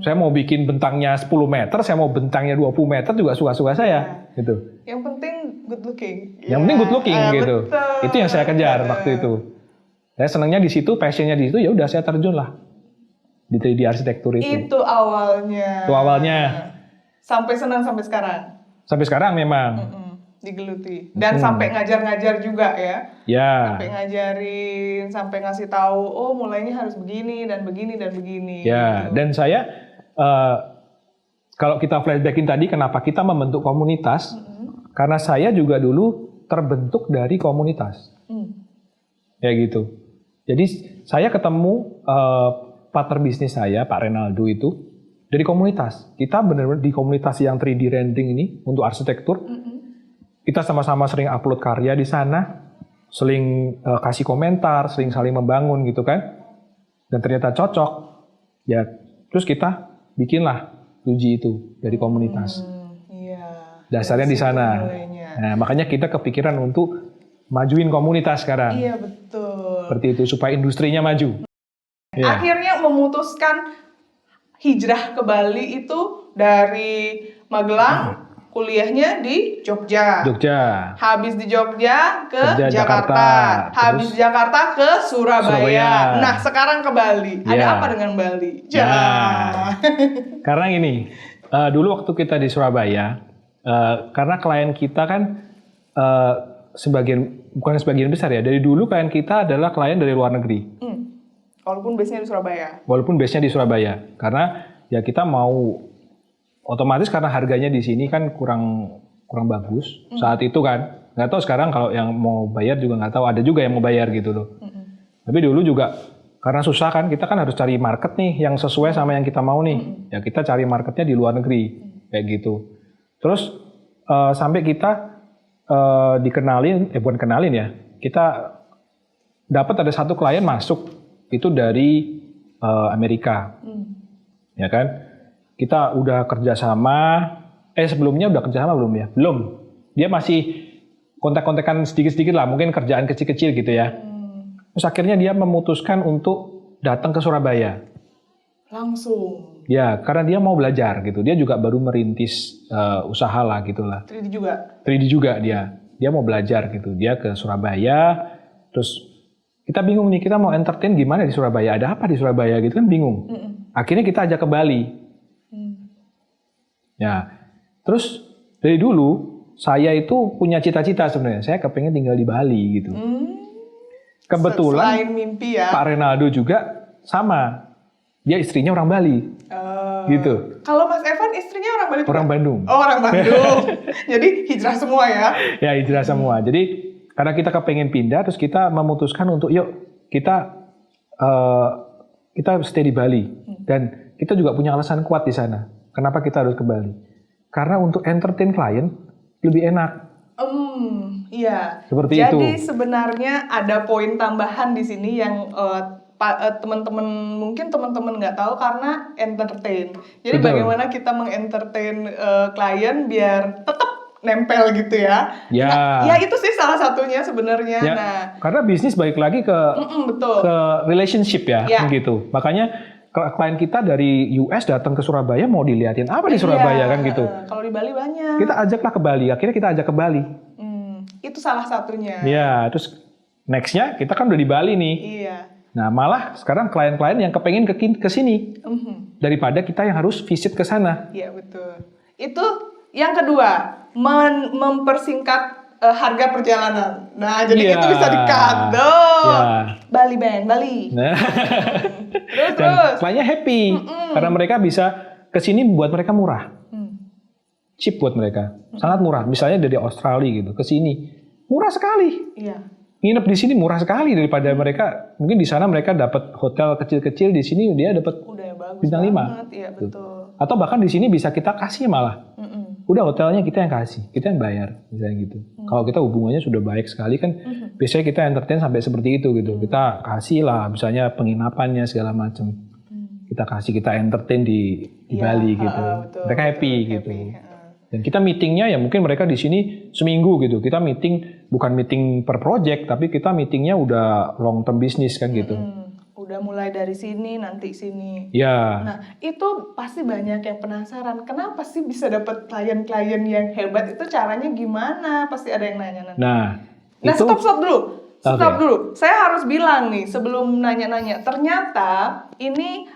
Saya mau bikin bentangnya 10 meter, saya mau bentangnya 20 meter juga suka-suka saya gitu. Yang penting good looking. Yang penting good looking gitu. Betul. Itu yang saya kejar waktu itu. Saya senangnya di situ, passionnya di situ, ya udah saya terjun lah di 3D arsitektur itu. Itu awalnya. Itu awalnya. Sampai senang sampai sekarang. Sampai sekarang memang. Digeluti. Dan sampai ngajar-ngajar juga ya. Ya. Sampai ngajarin, sampai ngasih tahu, oh mulainya harus begini dan begini dan begini. Ya. Gitu. Dan saya kalau kita flashbackin tadi, kenapa kita membentuk komunitas? Karena saya juga dulu terbentuk dari komunitas. Ya gitu. Jadi saya ketemu partner bisnis saya, Pak Renaldo itu, dari komunitas. Kita benar-benar di komunitas yang 3D rendering ini untuk arsitektur. Kita sama-sama sering upload karya di sana, sering kasih komentar, sering saling membangun gitu kan. Dan ternyata cocok. Ya, terus kita bikinlah 2G itu dari komunitas. Iya. Dasarnya di sana. Nah, makanya kita kepikiran untuk majuin komunitas sekarang. Iya, betul. Seperti itu supaya industrinya maju. Ya. Akhirnya memutuskan hijrah ke Bali itu dari Magelang, kuliahnya di Jogja. Jogja. Habis di Jogja ke Kerja Jakarta. Habis Terus Jakarta ke Surabaya. Nah, sekarang ke Bali. Ada Ya. apa dengan Bali? Ya. Karena ini, dulu waktu kita di Surabaya, karena klien kita kan bukan sebagian besar ya, dari dulu klien kita adalah klien dari luar negeri. Walaupun base-nya di Surabaya. Walaupun base-nya di Surabaya. Karena ya kita mau, otomatis karena harganya di sini kan kurang bagus saat itu kan. Nggak tahu sekarang kalau yang mau bayar juga nggak tahu, ada juga yang mau bayar gitu loh. Tapi dulu juga karena susah kan, kita kan harus cari market nih yang sesuai sama yang kita mau nih. Ya kita cari marketnya di luar negeri, kayak gitu. Terus sampai kita bukan kenalin ya, kita dapat ada satu klien masuk itu dari Amerika, ya kan? Kita udah kerjasama, sebelumnya udah kerjasama belum ya? Belum. Dia masih kontak-kontakan sedikit-sedikit lah, mungkin kerjaan kecil-kecil gitu ya. Terus akhirnya dia memutuskan untuk datang ke Surabaya. Langsung. Ya, karena dia mau belajar gitu. Dia juga baru merintis usaha lah gitulah. 3D juga. 3D juga dia. Dia mau belajar gitu. Dia ke Surabaya, terus kita bingung nih, kita mau entertain gimana di Surabaya? Ada apa di Surabaya gitu kan bingung. Akhirnya kita ajak ke Bali. Ya, terus dari dulu saya itu punya cita-cita sebenarnya. Saya kepengen tinggal di Bali gitu. Kebetulan Selain mimpi ya. Pak Renaldo juga sama. Dia istrinya orang Bali. Gitu. Kalau Mas Evan istrinya orang Bali juga? Orang Bandung. Oh, orang Bandung. Jadi hijrah semua ya? Ya, hijrah semua. Jadi karena kita kepengen pindah, terus kita memutuskan untuk yuk kita stay di Bali. Dan kita juga punya alasan kuat di sana. Kenapa kita harus ke Bali? Karena untuk entertain klien lebih enak. Iya. Seperti Jadi itu. sebenarnya ada poin tambahan di sini yang teman-teman mungkin teman-teman nggak tahu karena entertain. Jadi Betul. bagaimana kita mengentertain klien biar tetap nempel gitu ya. Ya. Nah, ya itu sih salah satunya sebenarnya. Ya, Nah, karena bisnis balik lagi ke betul. ke relationship ya, Ya. gitu. Makanya klien kita dari US datang ke Surabaya mau diliatin apa di Surabaya kan gitu. Kalau di Bali banyak. Kita ajaklah ke Bali. Akhirnya kita ajak ke Bali. Itu salah satunya. Ya, terus nextnya kita kan udah di Bali nih. Iya. Nah, malah sekarang klien-klien yang kepengen ke sini daripada kita yang harus visit ke sana. Iya, betul. Itu yang kedua, mempersingkat harga perjalanan. Nah, jadi Iya. itu bisa di-cut. Tuh. Iya. Bali Ben, Bali. Nah, Terus, dan terus. kliennya happy karena mereka bisa ke sini buat mereka murah. Cheap buat mereka. Sangat murah. Misalnya dari Australia gitu ke sini. Murah sekali. Iya. Nginep di sini murah sekali daripada mereka, mungkin di sana mereka dapat hotel kecil-kecil, di sini dia dapat Udah bagus bintang 5. banget. Iya, betul. Atau bahkan di sini bisa kita kasih malah. Udah hotelnya kita yang kasih, kita yang bayar, misalnya gitu. Kalau kita hubungannya sudah baik sekali kan, biasanya kita entertain sampai seperti itu gitu. Kita kasih lah, misalnya penginapannya segala macam. Kita kasih, kita entertain di Iya, Bali gitu. betul, Mereka betul, happy gitu. Dan kita meetingnya ya mungkin mereka di sini seminggu gitu. Kita meeting bukan meeting per project, tapi kita meetingnya udah long term business kan gitu. udah mulai dari sini, nanti sini. Ya. Nah, itu pasti banyak yang penasaran, kenapa sih bisa dapat klien-klien yang hebat, itu caranya gimana? Pasti ada yang nanya nanti. Nah, itu stop dulu. Stop Oke. dulu. Saya harus bilang nih sebelum nanya-nanya. Ternyata ini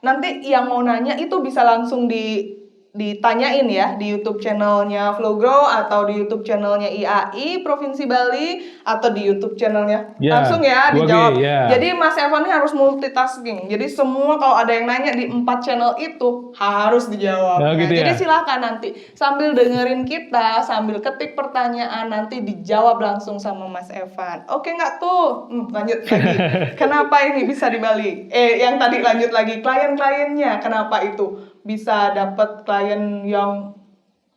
nanti yang mau nanya itu bisa langsung ditanyain ya di YouTube channelnya Flowgrow atau di YouTube channelnya IAI Provinsi Bali atau di YouTube channelnya langsung ya 2G, dijawab. ya. Jadi Mas Evan ini harus multitasking. Jadi semua kalau ada yang nanya di 4 channel itu harus dijawab. Oh, gitu jadi ya? silakan nanti sambil dengerin kita, sambil ketik pertanyaan nanti dijawab langsung sama Mas Evan. Oke nggak tuh? Lanjut lagi. Kenapa ini bisa di Bali? Yang tadi lanjut lagi klien-kliennya. Kenapa itu bisa dapat klien yang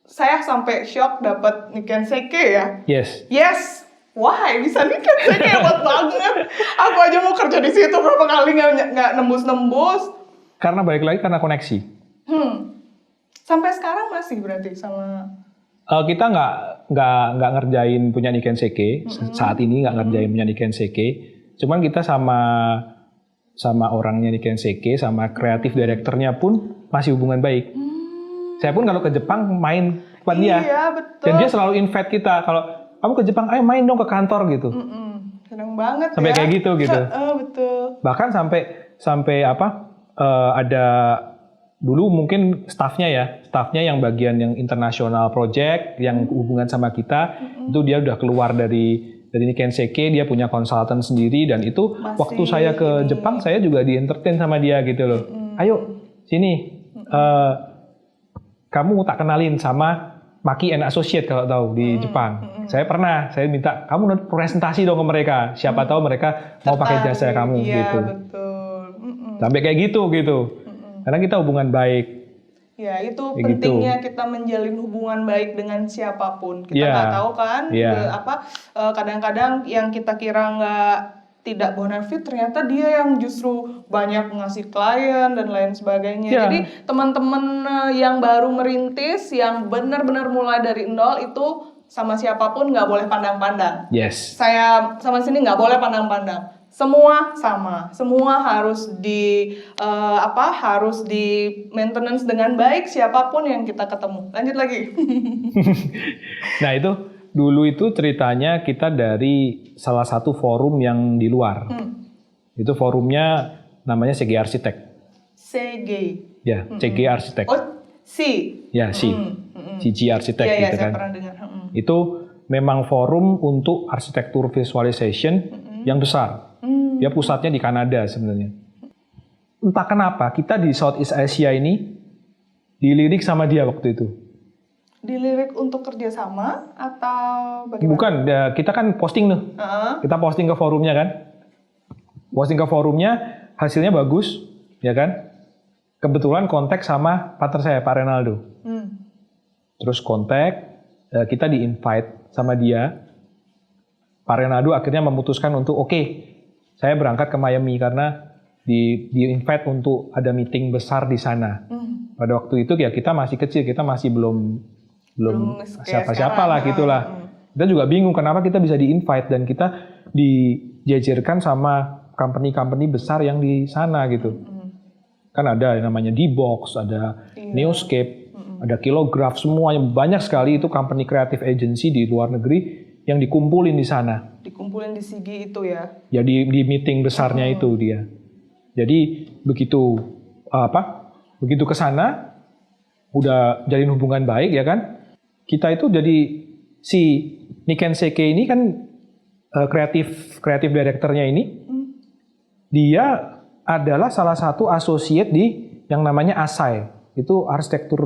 saya sampai shock dapat Niken Seike ya? yes. Yes. Why bisa Niken Seike hebat banget. Aku aja mau kerja di situ berapa kali nggak nembus-nembus. Karena balik lagi karena koneksi. Sampai sekarang masih berarti sama. Kita nggak ngerjain punya Niken Seike saat ini, nggak ngerjain punya Niken Seike. Cuman kita sama orangnya Niken Seike, sama kreatif direkturnya pun masih hubungan baik. Saya pun kalau ke Jepang main buat dia. Iya betul. Dan dia selalu invite kita, kalau kamu ke Jepang, ayo main dong ke kantor gitu. Seneng banget Sampai ya. kayak gitu. Betul. Bahkan sampai ada dulu mungkin staffnya yang bagian yang internasional project yang hubungan sama kita, itu dia udah keluar dari Niken Seike, dia punya konsultan sendiri, dan itu waktu saya ke Jepang saya juga di entertain sama dia gitu loh. Ayo sini, kamu tak kenalin sama Maki and Associate kalau tahu di Jepang. Saya minta kamu presentasi dong ke mereka, siapa tahu mereka mau pakai jasa kamu gitu. Betul. Sampai kayak gitu. Karena kita hubungan baik. Ya itu Kayak pentingnya kita menjalin hubungan baik dengan siapapun. Kita nggak tahu kan, kadang-kadang yang kita kira tidak bonafit ternyata dia yang justru banyak ngasih klien dan lain sebagainya. Jadi teman-teman yang baru merintis, yang benar-benar mulai dari nol itu sama siapapun nggak boleh pandang-pandang. Yes. Saya sama sini nggak boleh pandang-pandang. Semua sama, semua harus harus di maintenance dengan baik siapapun yang kita ketemu. Lanjut lagi. Nah itu dulu itu ceritanya kita dari salah satu forum yang di luar. Itu forumnya namanya CG Arsitek. CG. Ya, CG Arsitek. Oh, Ya, CG Arsitek gitu saya kan. pernah dengar. Itu memang forum untuk arsitektur visualization yang besar. Dia pusatnya di Kanada sebenarnya. Entah kenapa kita di Southeast Asia ini dilirik sama dia waktu itu. Dilirik untuk kerjasama atau bagaimana? Bukan, kita kan posting tuh. Kita posting ke forumnya kan. Posting ke forumnya, hasilnya bagus, ya kan. Kebetulan kontak sama partner saya, Pak Renaldo. Terus kontak, kita di-invite sama dia. Pak Renaldo akhirnya memutuskan untuk oke, saya berangkat ke Miami karena di-invite untuk ada meeting besar di sana. Pada waktu itu ya kita masih kecil, kita masih belum siapa-siapa lah gitulah. Kita juga bingung kenapa kita bisa di-invite dan kita dijajarkan sama company-company besar yang di sana gitu. Kan ada yang namanya D-Box, ada Neoscape, ada Kilograph, semuanya banyak sekali itu company creative agency di luar negeri yang dikumpulin di sana. Dikumpulin di Sigi itu ya? Ya di meeting besarnya itu dia. Jadi begitu ke sana, udah jalin hubungan baik ya kan. Kita itu jadi si Niken Seike ini kan kreatif direkturnya ini, dia adalah salah satu associate di yang namanya ASAI. Itu arsitektur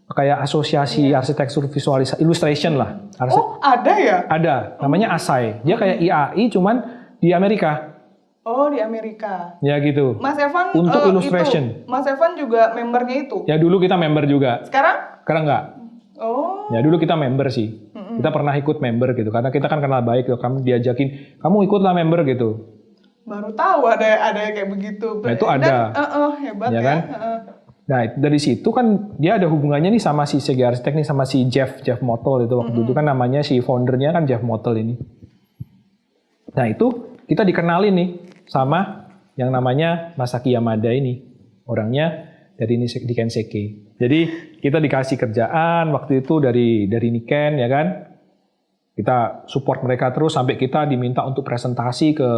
kayak asosiasi arsitektur visualisasi illustration lah. Oh, ada ya? Ada, namanya ASAI. Dia kayak IAI cuman di Amerika. Oh, di Amerika. Ya gitu. Mas Evan untuk illustration. Mas Evan juga membernya itu? Ya dulu kita member juga. Sekarang? Sekarang enggak. Oh. Ya dulu kita member sih. Kita pernah ikut member gitu karena kita kan kenal baik gitu. Kami diajakin, kamu ikutlah member gitu. Baru tahu ada kayak begitu. Nah, itu ada. Hebat ya. Kan? Nah dari situ kan dia ada hubungannya nih sama si CG Arsitek nih, sama si Jeff Mottl itu waktu itu kan namanya si foundernya kan Jeff Mottl ini. Nah itu kita dikenalin nih sama yang namanya Masaki Yamada ini. Orangnya dari Nikken Seikei. Jadi kita dikasih kerjaan waktu itu dari Nikken ya kan. Kita support mereka terus sampai kita diminta untuk presentasi ke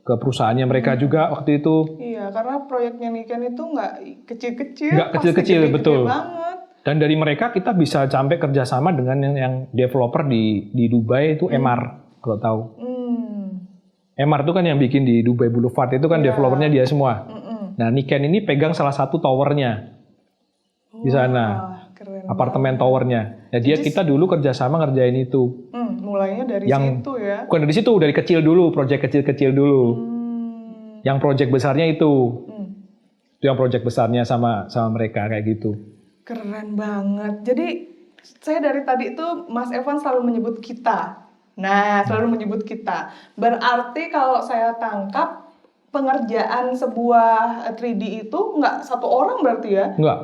perusahaannya mereka juga waktu itu. Iya, karena proyeknya Nikken itu nggak kecil-kecil. Nggak kecil-kecil, pasti betul. gede banget. Dan dari mereka kita bisa sampai kerjasama dengan yang developer di Dubai itu MR, kalau tahu. MR itu kan yang bikin di Dubai Boulevard, itu kan developernya dia semua. Nah, Nikken ini pegang salah satu towernya di sana, keren apartemen towernya. Ya, kita dulu kerjasama ngerjain itu. Mulainya dari situ ya? Bukan dari situ, dari kecil dulu, proyek kecil-kecil dulu. Yang proyek besarnya itu yang proyek besarnya sama mereka kayak gitu. Keren banget. Jadi saya dari tadi itu Mas Evan selalu menyebut kita. Nah, selalu menyebut kita. Berarti kalau saya tangkap pengerjaan sebuah 3D itu nggak satu orang berarti ya? Nggak.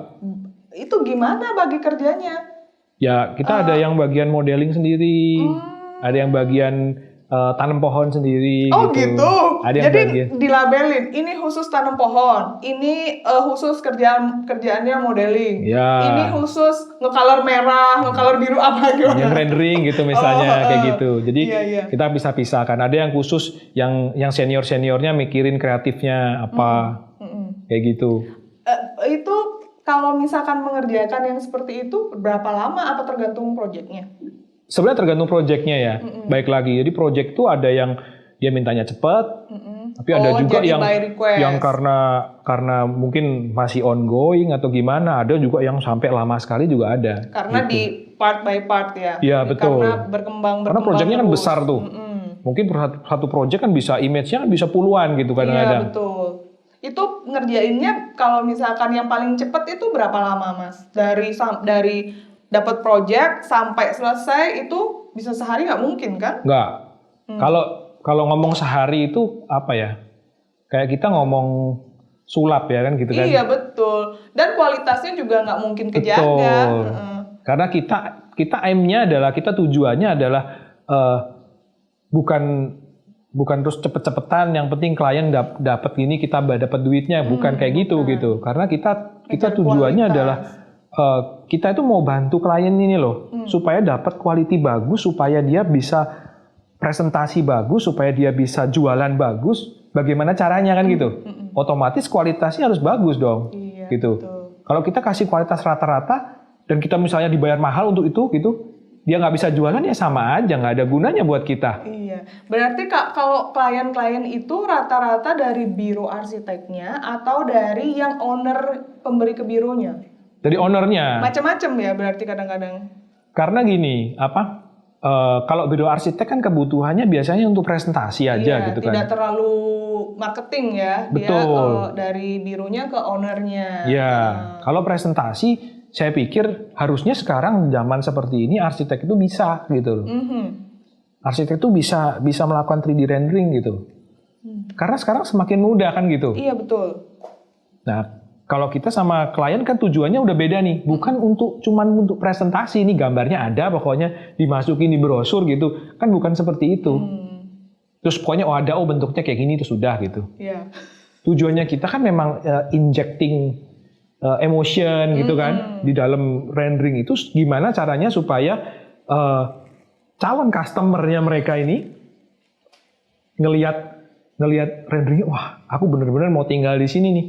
Itu gimana bagi kerjanya? Ya, kita ada yang bagian modeling sendiri, ada yang bagian tanam pohon sendiri. Oh gitu. Ada yang jadi bagian dilabelin, ini khusus tanam pohon, ini khusus kerjaannya modeling, ini khusus ngecolor merah, ngecolor biru apa gitu. yang rendering gitu misalnya kayak gitu. Jadi iya. kita bisa pisahkan. Ada yang khusus yang seniornya mikirin kreatifnya apa kayak gitu. Itu kalau misalkan mengerjakan yang seperti itu berapa lama apa tergantung proyeknya? Sebenarnya tergantung proyeknya ya. Baik lagi. Jadi proyek itu ada yang dia mintanya cepat, tapi ada juga yang karena mungkin masih ongoing atau gimana, ada juga yang sampai lama sekali juga ada. Karena gitu. Di part by part ya. Iya betul. Karena berkembang karena proyeknya kan besar tuh. Mungkin satu proyek kan bisa image-nya kan bisa puluhan gitu kadang-kadang. Iya betul. Itu ngerjainnya kalau misalkan yang paling cepat itu berapa lama Mas? Dari dapat proyek sampai selesai itu bisa sehari nggak mungkin kan? Nggak. Kalau ngomong sehari itu apa ya? Kayak kita ngomong sulap ya kan gitu kan? Iya betul. Dan kualitasnya juga nggak mungkin kejaga. Betul. Karena kita aimnya adalah, kita tujuannya adalah bukan terus cepet-cepetan. Yang penting klien dapat gini kita dapat duitnya, bukan kayak gitu. Karena kita tujuannya adalah kita itu mau bantu klien ini loh, supaya dapat quality bagus, supaya dia bisa presentasi bagus, supaya dia bisa jualan bagus. Bagaimana caranya kan gitu? Otomatis kualitasnya harus bagus dong, gitu. Kalau kita kasih kualitas rata-rata dan kita misalnya dibayar mahal untuk itu, gitu, dia nggak bisa jualan ya sama aja, nggak ada gunanya buat kita. Iya, berarti kalau klien-klien itu rata-rata dari biro arsiteknya atau dari yang owner pemberi ke bironya? Dari ownernya. Macam-macam ya berarti kadang-kadang. Karena gini, kalau biro arsitek kan kebutuhannya biasanya untuk presentasi aja gitu kan. Tidak terlalu marketing ya. Betul. Dia dari bironya ke ownernya. Iya. Kalau presentasi, saya pikir harusnya sekarang zaman seperti ini arsitek itu bisa gitu loh. Arsitek itu bisa melakukan 3D rendering gitu. Karena sekarang semakin mudah kan gitu. Iya betul. Nah, kalau kita sama klien kan tujuannya udah beda nih, bukan cuman untuk presentasi, nih gambarnya ada pokoknya dimasukin di brosur gitu, kan bukan seperti itu. Terus pokoknya bentuknya kayak gini itu sudah gitu. Yeah. Tujuannya kita kan memang injecting emotion gitu kan di dalam rendering itu, gimana caranya supaya calon customernya mereka ini ngelihat rendering, wah aku bener-bener mau tinggal di sini nih.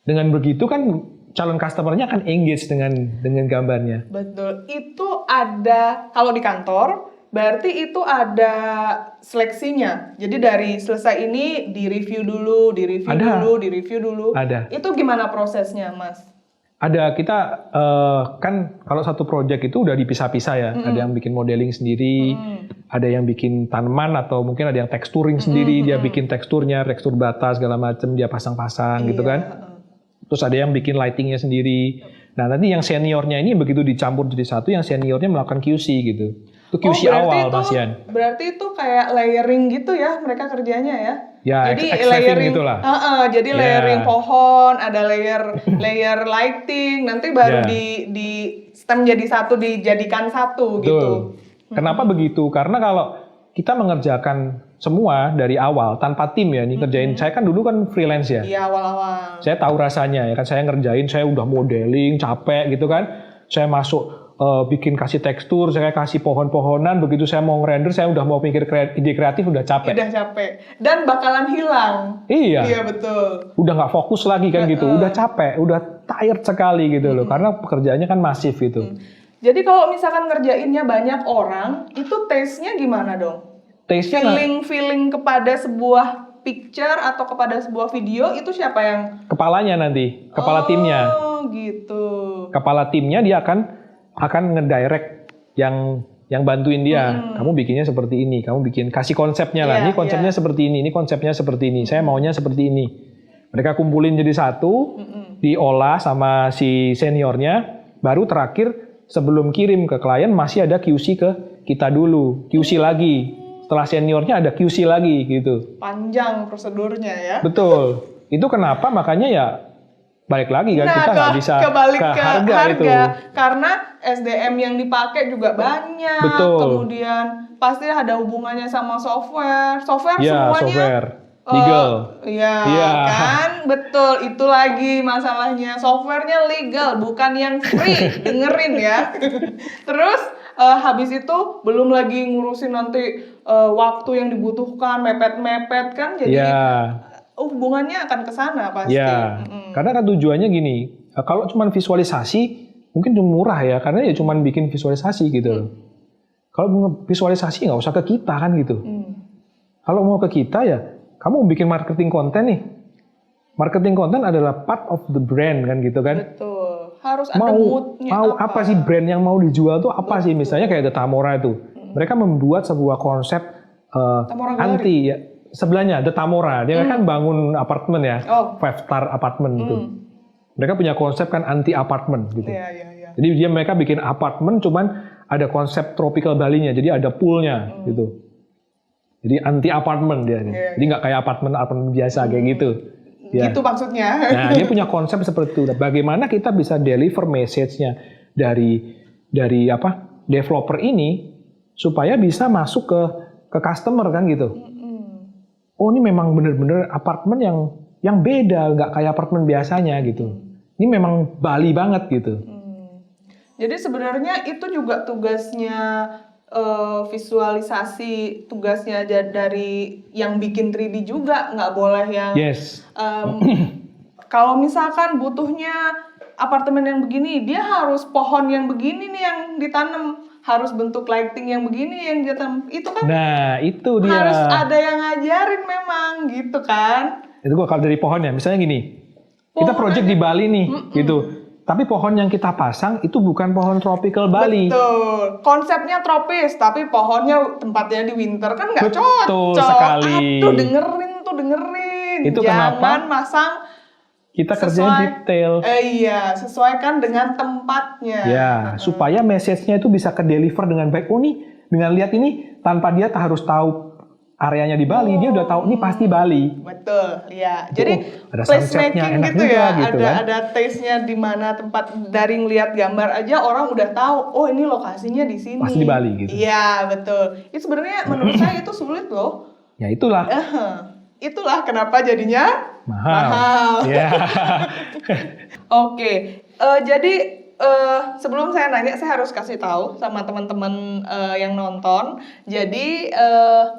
Dengan begitu kan calon customernya akan engage dengan gambarnya. Betul. Itu ada, kalau di kantor, berarti itu ada seleksinya. Jadi dari selesai ini di-review dulu, di-review dulu. Ada. Itu gimana prosesnya, Mas? Ada, kita kan kalau satu project itu udah dipisah-pisah ya. Ada yang bikin modeling sendiri, ada yang bikin tanaman atau mungkin ada yang texturing sendiri, dia bikin tekstur bata segala macam, dia pasang-pasang gitu kan. Terus ada yang bikin lightingnya sendiri. Nah nanti yang seniornya ini begitu dicampur jadi satu, yang seniornya melakukan QC gitu. Itu QC awal Mas Yan. Berarti itu kayak layering gitu ya mereka kerjanya ya? Ya, jadi layering gitulah. Jadi layering pohon, ada layer lighting, nanti baru di stem jadi satu, dijadikan satu. Betul. Gitu. Kenapa begitu? Karena kalau kita mengerjakan semua dari awal tanpa tim ya nih kerjain. Saya kan dulu kan freelance ya. Iya, awal-awal. Saya tahu rasanya ya kan, saya ngerjain, saya udah modeling, capek gitu kan. Saya masuk bikin kasih tekstur, saya kasih pohon-pohonan, begitu saya mau ngerender, saya udah mau mikir ide kreatif, udah capek. Udah capek. Dan bakalan hilang. Iya. Iya, betul. Udah nggak fokus lagi kan gitu, udah capek, udah tired sekali gitu loh, karena pekerjaannya kan masif gitu. Jadi kalau misalkan ngerjainnya banyak orang, itu taste-nya gimana dong? Taste-nya Feeling kepada sebuah picture atau kepada sebuah video itu siapa yang? kepalanya nanti, kepala timnya. Oh gitu. Kepala timnya dia akan ngedirect yang bantuin dia. Kamu bikinnya seperti ini, kamu kasih konsepnya lah. Iya, Ini konsepnya seperti ini konsepnya seperti ini. Saya maunya seperti ini. Mereka kumpulin jadi satu, diolah sama si seniornya, baru terakhir sebelum kirim ke klien masih ada QC ke kita dulu, QC lagi. Setelah seniornya ada QC lagi gitu. Panjang prosedurnya ya. Betul. Itu kenapa makanya ya balik lagi kan kita nggak bisa kebalik ke ke harga itu. Karena SDM yang dipakai juga banyak. Betul. Kemudian pasti ada hubungannya sama software. Software Ya, semuanya. software. Legal. Iya, Iya. kan? Betul, itu lagi masalahnya. Softwarenya legal, bukan yang free. Dengerin ya. Terus habis itu belum lagi ngurusin nanti waktu yang dibutuhkan, mepet-mepet kan. Jadi hubungannya akan ke sana pasti. Ya, karena kan tujuannya gini, kalau cuma visualisasi mungkin cuma murah ya, karena ya cuma bikin visualisasi gitu. Kalau visualisasi nggak usah ke kita kan gitu. Kalau mau ke kita ya, kamu bikin marketing konten nih. Marketing konten adalah part of the brand kan gitu kan. Betul, harus ada moodnya. Mau apa sih brand yang mau dijual tuh apa sih? Misalnya kayak The Tamora itu, mereka membuat sebuah konsep anti ya. Sebelahnya The Tamora, dia kan bangun apartemen ya, 5-star apartemen gitu. Mereka punya konsep kan anti apartemen gitu. Iya. Jadi mereka bikin apartemen cuman ada konsep tropical Bali-nya, jadi ada poolnya gitu. Jadi anti apartemen dia. Jadi nggak kayak apartemen biasa kayak gitu. Ya. Gitu maksudnya. Nah dia punya konsep seperti itu. Bagaimana kita bisa deliver message-nya dari developer ini supaya bisa masuk ke customer kan gitu. Oh ini memang bener-bener apartemen yang beda, nggak kayak apartemen biasanya gitu. Ini memang Bali banget gitu. Jadi sebenarnya itu juga tugasnya visualisasi, tugasnya dari yang bikin 3D juga, nggak boleh yang. Yes. Kalau misalkan butuhnya apartemen yang begini, dia harus pohon yang begini nih yang ditanam. Harus bentuk lighting yang begini yang dia tanam. Itu kan nah itu dia. harus ada yang ngajarin memang gitu kan. Itu kalau dari pohonnya, misalnya gini, kita project di Bali nih gitu. Tapi pohon yang kita pasang itu bukan pohon tropical Bali. Betul. Konsepnya tropis, tapi pohonnya tempatnya di winter kan nggak cocok. Betul sekali. Aduh dengerin. Itu Jangan kenapa masang kita kerjain detail. Iya, sesuaikan dengan tempatnya. Ya, supaya message-nya itu bisa ke deliver dengan baik. Oh nih, dengan lihat ini tanpa dia harus tahu areanya di Bali, dia udah tahu ini pasti Bali. Betul, ya. Jadi ada placemaking enak gitu juga, ya, gitu ada taste-nya di mana tempat. Dari ngeliat gambar aja orang udah tahu. Oh ini lokasinya di sini. Pasti di Bali gitu. Iya betul. Itu sebenarnya menurut saya itu sulit loh. Ya itulah. Itulah kenapa jadinya mahal. Ya. Oke, jadi sebelum saya nanya, saya harus kasih tahu sama teman-teman yang nonton. Jadi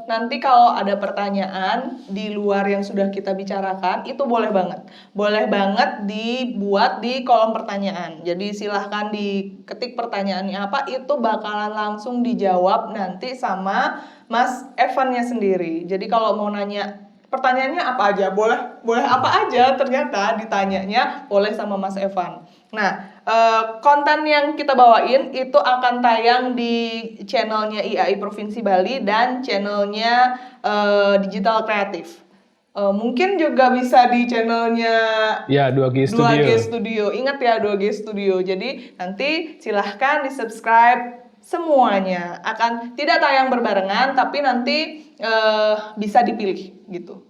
nanti kalau ada pertanyaan di luar yang sudah kita bicarakan, itu boleh banget dibuat di kolom pertanyaan. Jadi silahkan diketik pertanyaannya apa, itu bakalan langsung dijawab nanti sama Mas Evannya sendiri. Jadi kalau mau nanya pertanyaannya apa aja, boleh apa aja ternyata ditanyanya boleh sama Mas Evan. Nah, konten yang kita bawain itu akan tayang di channelnya IAI Provinsi Bali dan channelnya Digital Kreatif. Mungkin juga bisa di channelnya 2G Studio. 2G Studio. Ingat ya 2G Studio. Jadi nanti silahkan di-subscribe semuanya. Akan tidak tayang berbarengan, tapi nanti bisa dipilih gitu.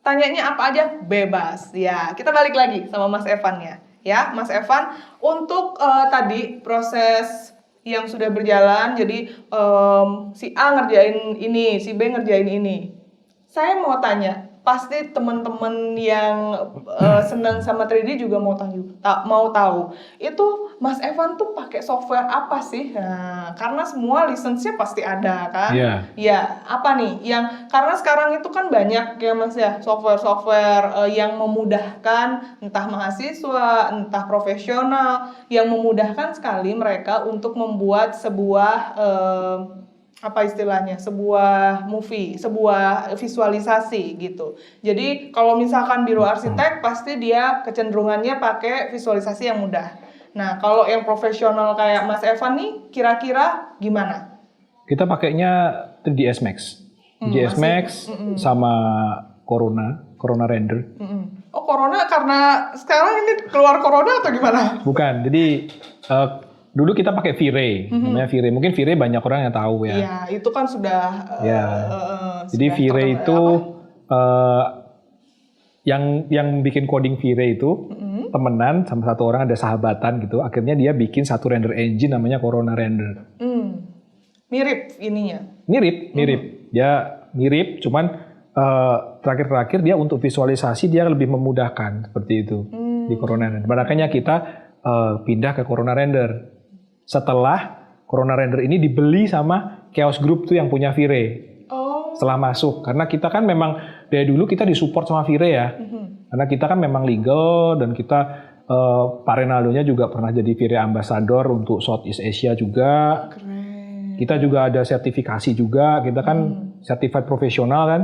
Tanyanya apa aja bebas. Ya, kita balik lagi sama Mas Evannya. Ya, Mas Evan, untuk tadi proses yang sudah berjalan, jadi si A ngerjain ini, si B ngerjain ini. saya mau tanya, pasti teman-teman yang senang sama 3D juga mau tahu. Itu Mas Evan tuh pakai software apa sih? Nah, karena semua lisensinya pasti ada kan? Iya. Ya, apa nih? Karena sekarang itu kan banyak ya Mas ya, software-software yang memudahkan entah mahasiswa, entah profesional, yang memudahkan sekali mereka untuk membuat sebuah apa istilahnya, sebuah movie, sebuah visualisasi gitu. Jadi kalau misalkan biro arsitek pasti dia kecenderungannya pakai visualisasi yang mudah. Nah kalau yang profesional kayak Mas Evan nih kira-kira gimana? Kita pakainya 3ds Max. 3ds Max sama Corona Render. Oh Corona karena sekarang ini keluar Corona atau gimana? Bukan, jadi dulu kita pakai V-Ray, namanya V-Ray. Mungkin V-Ray banyak orang yang tahu ya. Iya, itu kan sudah. Jadi sudah V-Ray itu yang bikin coding V-Ray itu temenan sama satu orang, ada sahabatan gitu. Akhirnya dia bikin satu render engine namanya Corona Render. Mirip ininya. Mirip. Dia mirip, cuman terakhir-terakhir dia untuk visualisasi dia lebih memudahkan seperti itu di Corona Render. Makanya kita pindah ke Corona Render. Setelah Corona Render ini dibeli sama Chaos Group tuh yang punya V-Ray. Setelah masuk, karena kita kan memang dari dulu kita disupport sama V-Ray ya. Karena kita kan memang legal dan kita Pak Renaldonya juga pernah jadi V-Ray Ambassador untuk Southeast Asia juga. Keren. Kita juga ada sertifikasi juga, kita kan certified profesional kan.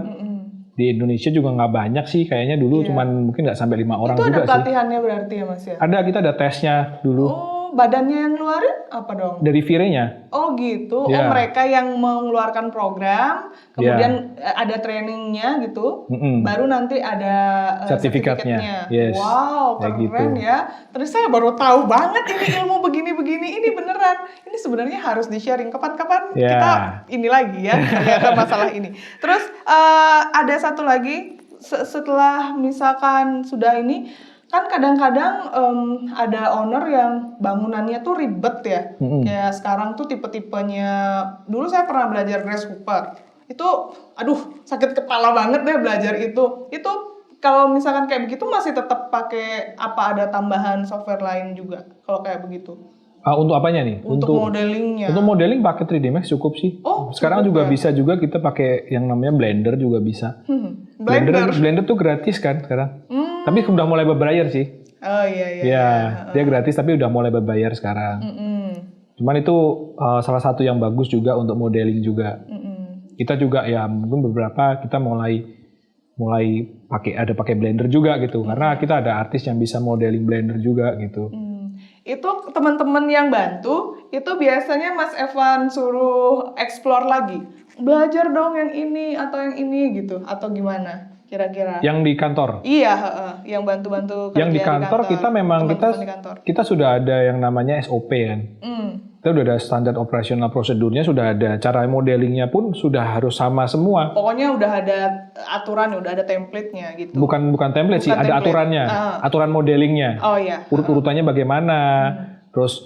Di Indonesia juga nggak banyak sih, kayaknya dulu cuman mungkin nggak sampai 5 orang itu juga sih. ada pelatihannya berarti ya Mas ya? Ada, kita ada tesnya dulu. Badannya yang ngeluarin apa dong? Dari V-Ray-nya. Oh gitu, Ya. mereka yang mengeluarkan program, kemudian ada trainingnya gitu, baru nanti ada Sertifikatnya. Yes. Wow, Kayak keren gitu. ya. Terus saya baru tahu banget ini ilmu begini-begini, ini beneran. Ini sebenarnya harus di-sharing kapan-kapan kita ini lagi ya, ternyata masalah ini. Terus ada satu lagi, setelah misalkan sudah ini, kan kadang-kadang ada owner yang bangunannya tuh ribet ya. Kayak sekarang tuh tipe-tipenya, dulu saya pernah belajar Grasshopper. Itu, aduh sakit kepala banget deh belajar itu. Itu kalau misalkan kayak begitu masih tetap pakai apa, ada tambahan software lain juga kalau kayak begitu? Untuk apanya nih? Untuk modelingnya. Untuk modeling pakai 3D Max cukup sih. Sekarang juga bisa juga kita pakai yang namanya Blender juga bisa. Blender tuh gratis kan sekarang. Tapi udah mulai berbayar sih. Oh iya. Ya, dia gratis tapi udah mulai berbayar sekarang. Cuman itu salah satu yang bagus juga untuk modeling juga. Kita juga ya mungkin beberapa kita mulai pakai Blender juga gitu. Karena kita ada artis yang bisa modeling Blender juga gitu. Itu teman-teman yang bantu, itu biasanya Mas Evan suruh explore lagi. Belajar dong yang ini atau yang ini gitu, atau gimana kira-kira? Yang di kantor? Iya, yang bantu-bantu kerja yang di kantor. Kita memang kita sudah ada yang namanya SOP kan. Kita udah ada standar operasional prosedurnya, sudah ada cara modelingnya pun sudah harus sama semua. Pokoknya udah ada aturan, udah ada template-nya gitu. Bukan template sih, ada aturannya, aturan modelingnya. Oh iya. Urut-urutannya bagaimana, terus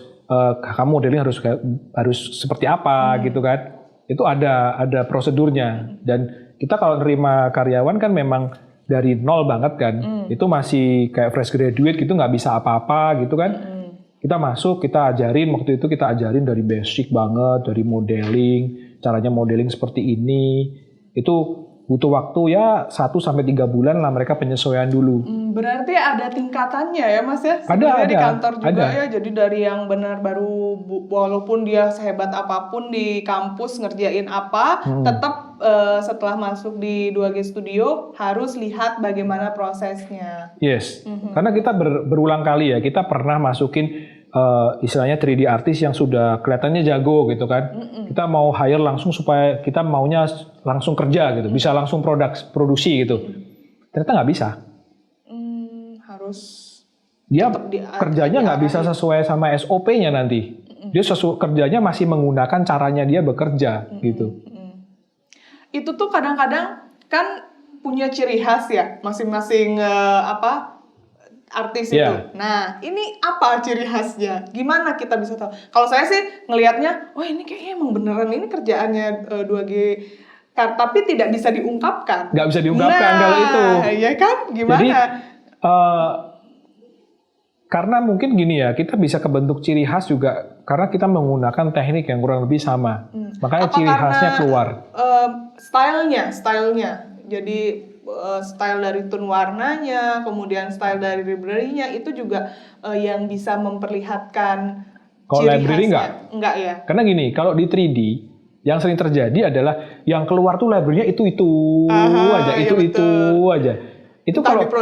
kamu modeling harus seperti apa gitu kan. Itu ada prosedurnya. Dan kita kalau nerima karyawan kan memang dari nol banget kan. Itu masih kayak fresh graduate gitu, nggak bisa apa-apa gitu kan. Kita masuk, kita ajarin, waktu itu kita ajarin dari basic banget, dari modeling, caranya modeling seperti ini. Itu butuh waktu ya 1-3 bulan lah mereka penyesuaian dulu. Berarti ada tingkatannya ya Mas ya? Ada. Di kantor juga ada. ya, jadi dari yang benar baru, walaupun dia sehebat apapun di kampus ngerjain apa, tetap setelah masuk di 2G Studio harus lihat bagaimana prosesnya. Yes, karena kita berulang kali ya, kita pernah masukin istilahnya 3D artis yang sudah kelihatannya jago gitu kan. Kita mau hire langsung supaya kita maunya langsung kerja gitu, bisa langsung produksi gitu. Ternyata nggak bisa. Harus dia kerjanya nggak bisa sesuai sama SOP-nya nanti. Dia kerjanya masih menggunakan caranya dia bekerja gitu. Itu tuh kadang-kadang kan punya ciri khas ya masing-masing artis itu. Nah, ini apa ciri khasnya? Gimana kita bisa tahu? Kalau saya sih ngelihatnya, oh ini kayaknya emang beneran ini kerjaannya 2G tapi tidak bisa diungkapkan. Nggak bisa diungkapkan kalau itu. Iya kan? Gimana? Jadi karena mungkin gini ya, kita bisa kebentuk ciri khas juga karena kita menggunakan teknik yang kurang lebih sama. Makanya Apa ciri karena, khasnya keluar. stylenya. Jadi style dari tone warnanya, kemudian style dari library-nya itu juga yang bisa memperlihatkan Kalau ciri library khasnya. Enggak ya? Karena gini, kalau di 3D yang sering terjadi adalah yang keluar tuh library-nya itu aja, iya itu betul. aja. Itu Entah kalau di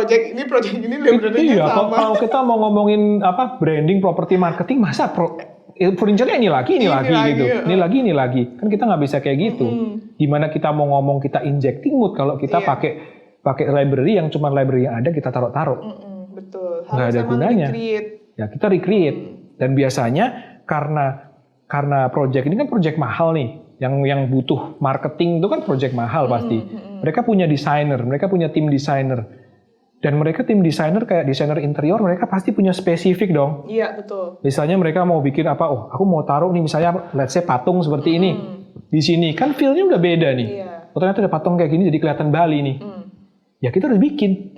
project ini library-nya iya, sama. kalau kita mau ngomongin apa branding, property marketing, masa furniture-nya ini lagi gitu. Ini lagi. Kan kita nggak bisa kayak gitu. Gimana kita mau ngomong kita injecting mood kalau kita pakai library yang cuma library yang ada kita taruh-taruh. Betul. Nggak ada gunanya. Ya kita recreate. Dan biasanya karena project ini kan project mahal nih. Yang butuh marketing itu kan project mahal pasti. Mereka punya desainer, mereka punya tim desainer. Dan mereka tim desainer kayak desainer interior, mereka pasti punya spesifik dong. Iya, betul. Misalnya mereka mau bikin apa, aku mau taruh nih misalnya let's say patung seperti ini. Di sini kan feel-nya udah beda nih. Iya. Oh, ternyata ada patung kayak gini jadi kelihatan Bali nih. Ya kita harus bikin.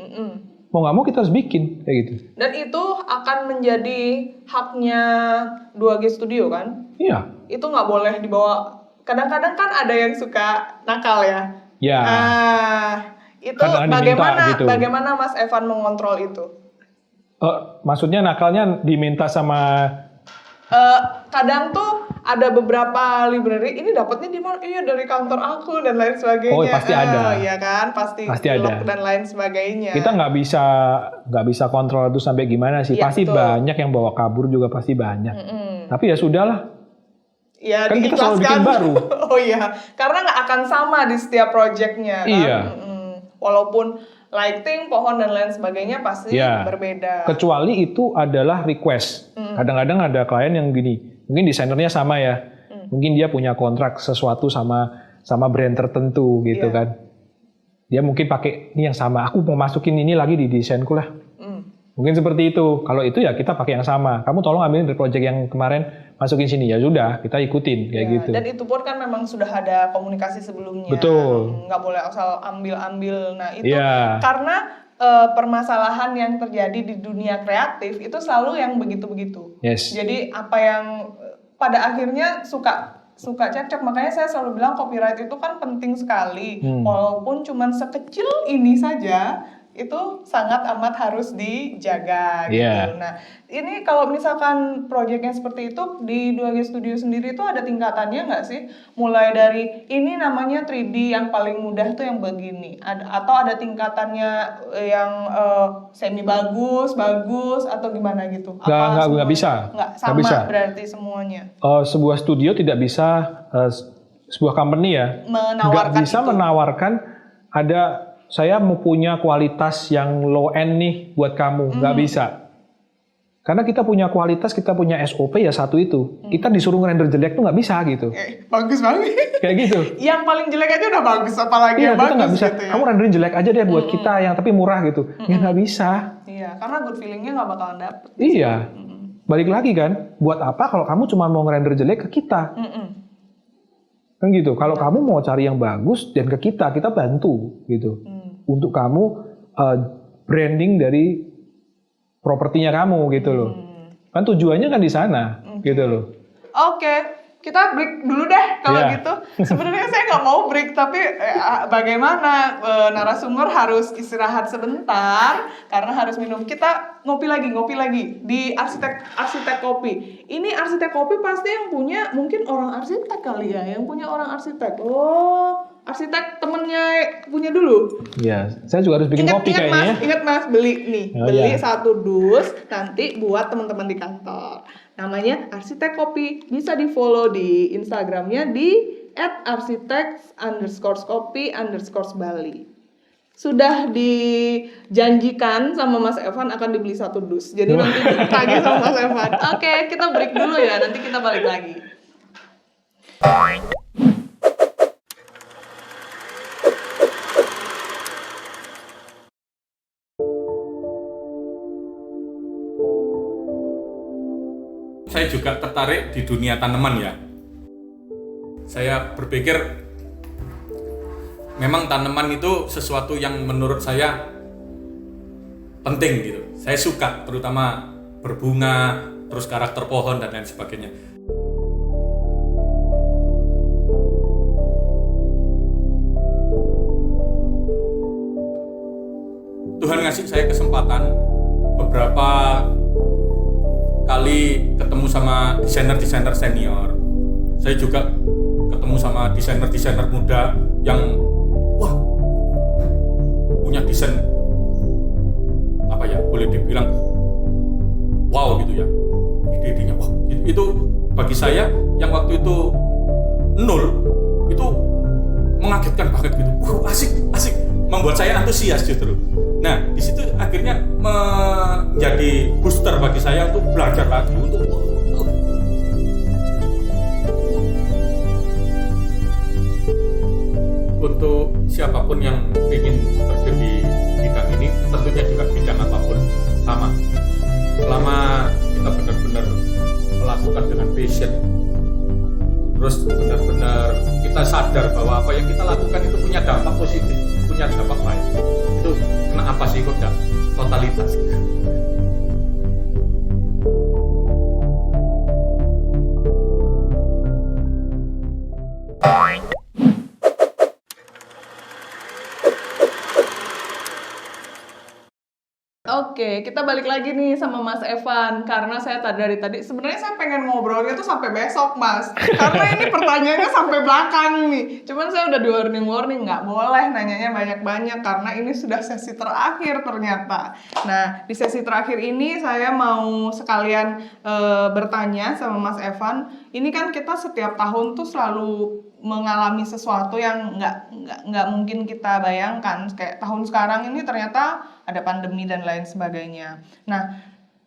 Mau nggak mau kita harus bikin kayak gitu. Dan itu akan menjadi haknya 2G Studio kan? Iya. Itu nggak boleh dibawa. Kadang-kadang kan ada yang suka nakal ya. Ya. Itu Karena diminta, gitu. bagaimana Mas Evan mengontrol itu? Maksudnya nakalnya diminta sama Kadang tuh ada beberapa library ini dapatnya di mana? Iya dari kantor aku dan lain sebagainya. Oh pasti ada. Iya kan, pasti ada dan lain sebagainya. Kita nggak bisa kontrol itu sampai gimana sih. Ya, pasti betul. Banyak yang bawa kabur juga pasti banyak. Tapi ya sudahlah. Ya, Kan kita selalu bikin baru. Oh iya, karena nggak akan sama di setiap projectnya kan. Iya. Walaupun lighting, pohon dan lain sebagainya pasti berbeda. Kecuali itu adalah request. Kadang-kadang ada klien yang gini, mungkin desainernya sama ya, mungkin dia punya kontrak sesuatu sama brand tertentu gitu kan. Dia mungkin pakai ini yang sama, aku mau masukin ini lagi di desainku lah. Mungkin seperti itu. Kalau itu ya kita pakai yang sama. Kamu tolong ambilin dari project yang kemarin, masukin sini. Ya sudah, kita ikutin kayak gitu. Dan itu pun kan memang sudah ada komunikasi sebelumnya. Betul. Nggak boleh asal ambil-ambil. Nah itu karena permasalahan yang terjadi di dunia kreatif itu selalu yang begitu-begitu. Yes. Jadi apa yang pada akhirnya suka cekcok. Makanya saya selalu bilang copyright itu kan penting sekali. Walaupun cuman sekecil ini saja, itu sangat amat harus dijaga gitu. Nah, ini kalau misalkan proyeknya seperti itu di 2G Studio sendiri itu ada tingkatannya nggak sih? Mulai dari ini namanya 3D yang paling mudah tuh yang begini, atau ada tingkatannya yang semi bagus atau gimana gitu? Nggak bisa. Nggak sama bisa. Berarti semuanya. Sebuah studio tidak bisa, sebuah company ya, nggak bisa menawarkan ada saya mau punya kualitas yang low end nih buat kamu, nggak bisa. Karena kita punya kualitas, kita punya SOP ya satu itu. Kita disuruh ngerender jelek tuh nggak bisa gitu. Bagus banget. Kayak gitu. Yang paling jelek aja udah bagus, apalagi yang kita bagus nggak bisa. gitu ya. Kamu renderin jelek aja deh buat kita yang tapi murah gitu. Ya nggak bisa. Iya, karena good feelingnya nggak bakalan dapet. Iya. Balik lagi kan, buat apa kalau kamu cuma mau ngerender jelek ke kita? Kan gitu. Kalau kamu mau cari yang bagus dan ke kita bantu gitu. Untuk kamu branding dari propertinya kamu gitu loh. Kan tujuannya kan di sana gitu loh. Oke. Kita break dulu deh kalau gitu. Sebenarnya saya nggak mau break, tapi bagaimana narasumber harus istirahat sebentar karena harus minum. Kita ngopi lagi di arsitek kopi. Ini arsitek kopi pasti yang punya mungkin orang arsitek kali ya, yang punya orang arsitek. Oh, arsitek temennya punya dulu. Iya, saya juga harus bikin kopi kayaknya. Ingat mas, beli nih, beli 1 dus nanti buat teman-teman di kantor. Namanya Arsitek Kopi, bisa di follow di Instagramnya di @arsitek_kopi_Bali. Sudah dijanjikan sama Mas Evan akan dibeli 1 dus. Jadi nanti ditagih sama Mas Evan. Oke, kita break dulu ya, nanti kita balik lagi. Saya juga tertarik di dunia tanaman ya. Saya berpikir memang tanaman itu sesuatu yang menurut saya penting gitu. Saya suka terutama berbunga, terus karakter pohon dan lain sebagainya. Tuhan ngasih saya kesempatan beberapa kali ketemu sama desainer-desainer senior. Saya juga ketemu sama desainer-desainer muda yang wah punya desain apa ya, boleh dibilang wow gitu ya, ide-idenya wah itu bagi saya yang waktu itu nol itu mengagetkan banget gitu. Asik membuat saya antusias justru. Nah, di situ akhirnya menjadi booster bagi saya untuk belajar lagi untuk siapapun yang ingin terjun di bidang ini, tentunya juga bidang apapun sama. Selama kita benar-benar melakukan dengan passion, terus benar-benar kita sadar bahwa apa yang kita lakukan itu punya dampak positif, punya dampak baik. Itu kena apa sih kok enggak totalitas. Oke, kita balik lagi nih sama Mas Evan karena saya dari tadi sebenarnya saya pengen ngobrolnya tuh sampai besok, Mas. Karena ini pertanyaannya sampai belakang nih. Cuman saya udah di warning nggak boleh nanyanya banyak-banyak karena ini sudah sesi terakhir ternyata. Nah, di sesi terakhir ini saya mau sekalian bertanya sama Mas Evan. Ini kan kita setiap tahun tuh selalu mengalami sesuatu yang nggak mungkin kita bayangkan. Kayak tahun sekarang ini ternyata ada pandemi dan lain sebagainya. Nah,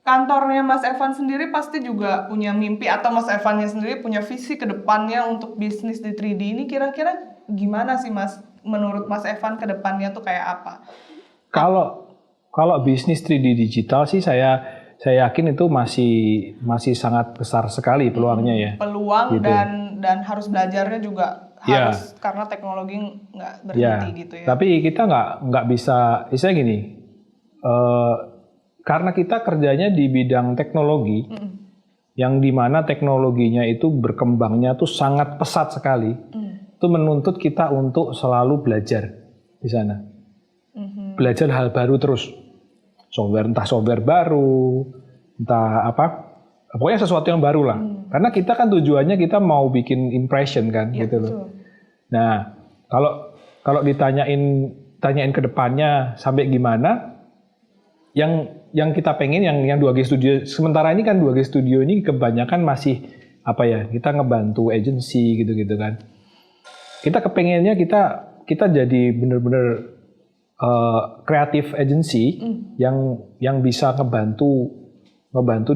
kantornya Mas Evan sendiri pasti juga punya mimpi atau Mas Evannya sendiri punya visi ke depannya untuk bisnis di 3D ini. Kira-kira gimana sih Mas? Menurut Mas Evan ke depannya tuh kayak apa? Kalau bisnis 3D digital sih saya yakin itu masih sangat besar sekali peluangnya ya. Peluang gitu. dan harus belajarnya juga harus karena teknologi nggak berhenti gitu ya. Tapi kita nggak bisa, istilah gini, karena kita kerjanya di bidang teknologi, yang dimana teknologinya itu berkembangnya tuh sangat pesat sekali, itu menuntut kita untuk selalu belajar di sana, belajar hal baru terus, entah software baru, entah apa, pokoknya sesuatu yang baru lah. Karena kita kan tujuannya kita mau bikin impression kan, ya, gitu loh. Nah, kalau ditanyain ke depannya sampai gimana, yang kita pengen yang 2G Studio sementara ini kan 2G Studio ini kebanyakan masih apa ya, kita ngebantu agency gitu kan. Kita kepengennya kita jadi bener-bener creative agency yang bisa ngebantu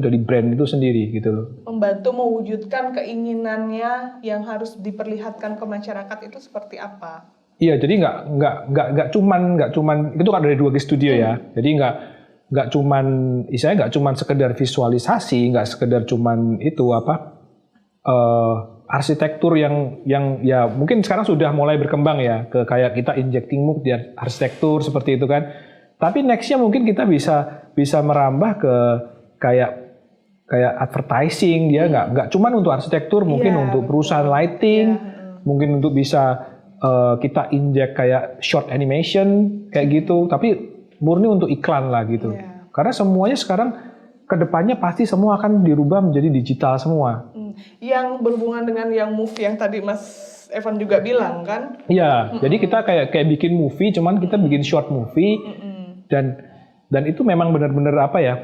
dari brand itu sendiri gitu loh. Membantu mewujudkan keinginannya yang harus diperlihatkan ke masyarakat itu seperti apa? Iya, jadi nggak cuman itu kan dari 2G Studio ya. Jadi nggak cuman sekedar visualisasi, nggak sekedar cuman itu arsitektur yang ya mungkin sekarang sudah mulai berkembang ya ke kayak kita injecting mood di arsitektur seperti itu kan. Tapi nextnya mungkin kita bisa merambah ke kayak advertising, dia nggak cuman untuk arsitektur, mungkin untuk perusahaan lighting, mungkin untuk bisa kita injek kayak short animation kayak gitu, tapi murni untuk iklan lah gitu. Karena semuanya sekarang kedepannya pasti semua akan dirubah menjadi digital semua. Yang berhubungan dengan yang movie yang tadi Mas Evan juga bilang kan? Iya, jadi kita kayak bikin movie, cuman kita bikin short movie dan itu memang benar-benar apa ya?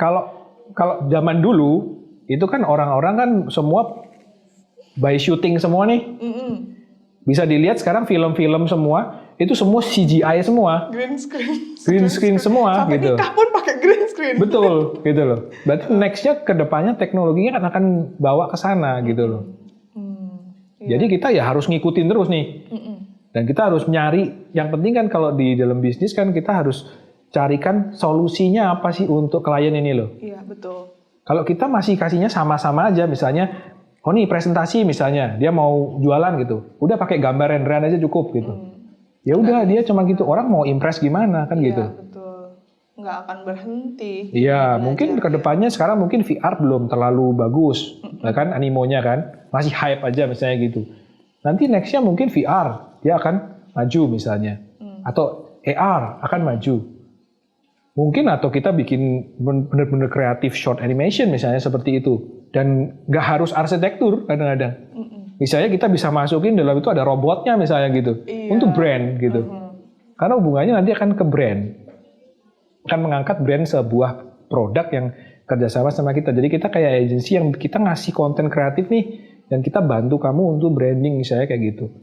Kalau zaman dulu itu kan orang-orang kan semua by shooting semua nih. Bisa dilihat sekarang film-film semua itu semua CGI semua. Green screen semua. Sampai gitu. nikah pun pakai green screen. Betul, gitu loh. Berarti nextnya ke depannya teknologinya akan bawa ke sana gitu loh. Jadi kita ya harus ngikutin terus nih. Dan kita harus nyari, yang penting kan kalau di dalam bisnis kan kita harus carikan solusinya apa sih untuk klien ini loh. Iya, betul. Kalau kita masih kasihnya sama-sama aja, misalnya oh nih presentasi misalnya, dia mau jualan gitu, udah pakai gambar renderan aja cukup gitu. Ya udah dia cuma gitu, orang mau impress gimana kan Iya, gitu. betul. Nggak akan berhenti. Iya, belajar, mungkin ya. kedepannya sekarang mungkin VR belum terlalu bagus, kan animonya kan masih hype aja misalnya gitu. Nanti nextnya mungkin VR dia akan maju misalnya, atau AR akan maju. Mungkin atau kita bikin bener-bener kreatif short animation misalnya seperti itu, dan nggak harus arsitektur kadang-kadang. Misalnya kita bisa masukin dalam itu ada robotnya misalnya gitu, Iya. untuk brand gitu. Karena hubungannya nanti akan ke brand. Akan mengangkat brand sebuah produk yang kerjasama sama kita. Jadi kita kayak agensi yang kita ngasih konten kreatif nih, dan kita bantu kamu untuk branding misalnya kayak gitu.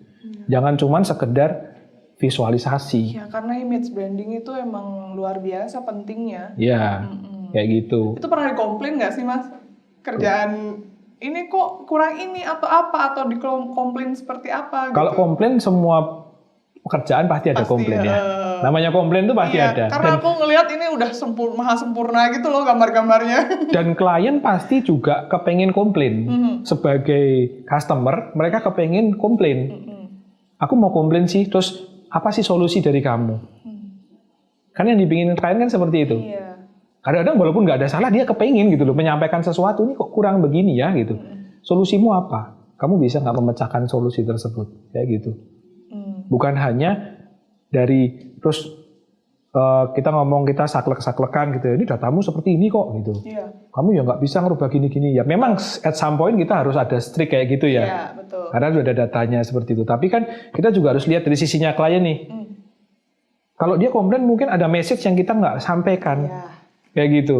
Jangan cuman sekedar visualisasi. Ya, karena image branding itu emang luar biasa pentingnya. Ya, kayak gitu. Itu pernah dikomplain nggak sih, Mas? Kerjaan ini kok kurang ini atau apa, atau dikomplain seperti apa gitu? Kalau komplain semua pekerjaan pasti ada Pasti, komplain ya. Namanya komplain itu pasti Iya, ada. karena aku ngelihat ini udah maha sempurna gitu loh gambar-gambarnya. Dan klien pasti juga kepengen komplain. Sebagai customer, mereka kepengen komplain. Aku mau komplain sih, terus apa sih solusi dari kamu? Kan yang dipingin klien kan seperti itu. Iya. Kadang-kadang walaupun nggak ada salah, dia kepengen gitu loh, menyampaikan sesuatu, ini kok kurang begini ya gitu. Solusimu apa? Kamu bisa nggak memecahkan solusi tersebut? Kayak gitu. Bukan hanya dari, terus kita ngomong kita saklek-saklekan gitu, ini datamu seperti ini kok gitu. Iya. Kamu ya nggak bisa ngerubah gini-gini. Ya memang at some point kita harus ada strict kayak gitu ya. Iya, betul. Karena sudah ada datanya seperti itu. Tapi kan kita juga harus lihat dari sisinya klien nih. Kalau dia komplain mungkin ada message yang kita nggak sampaikan. Iya. Kayak gitu.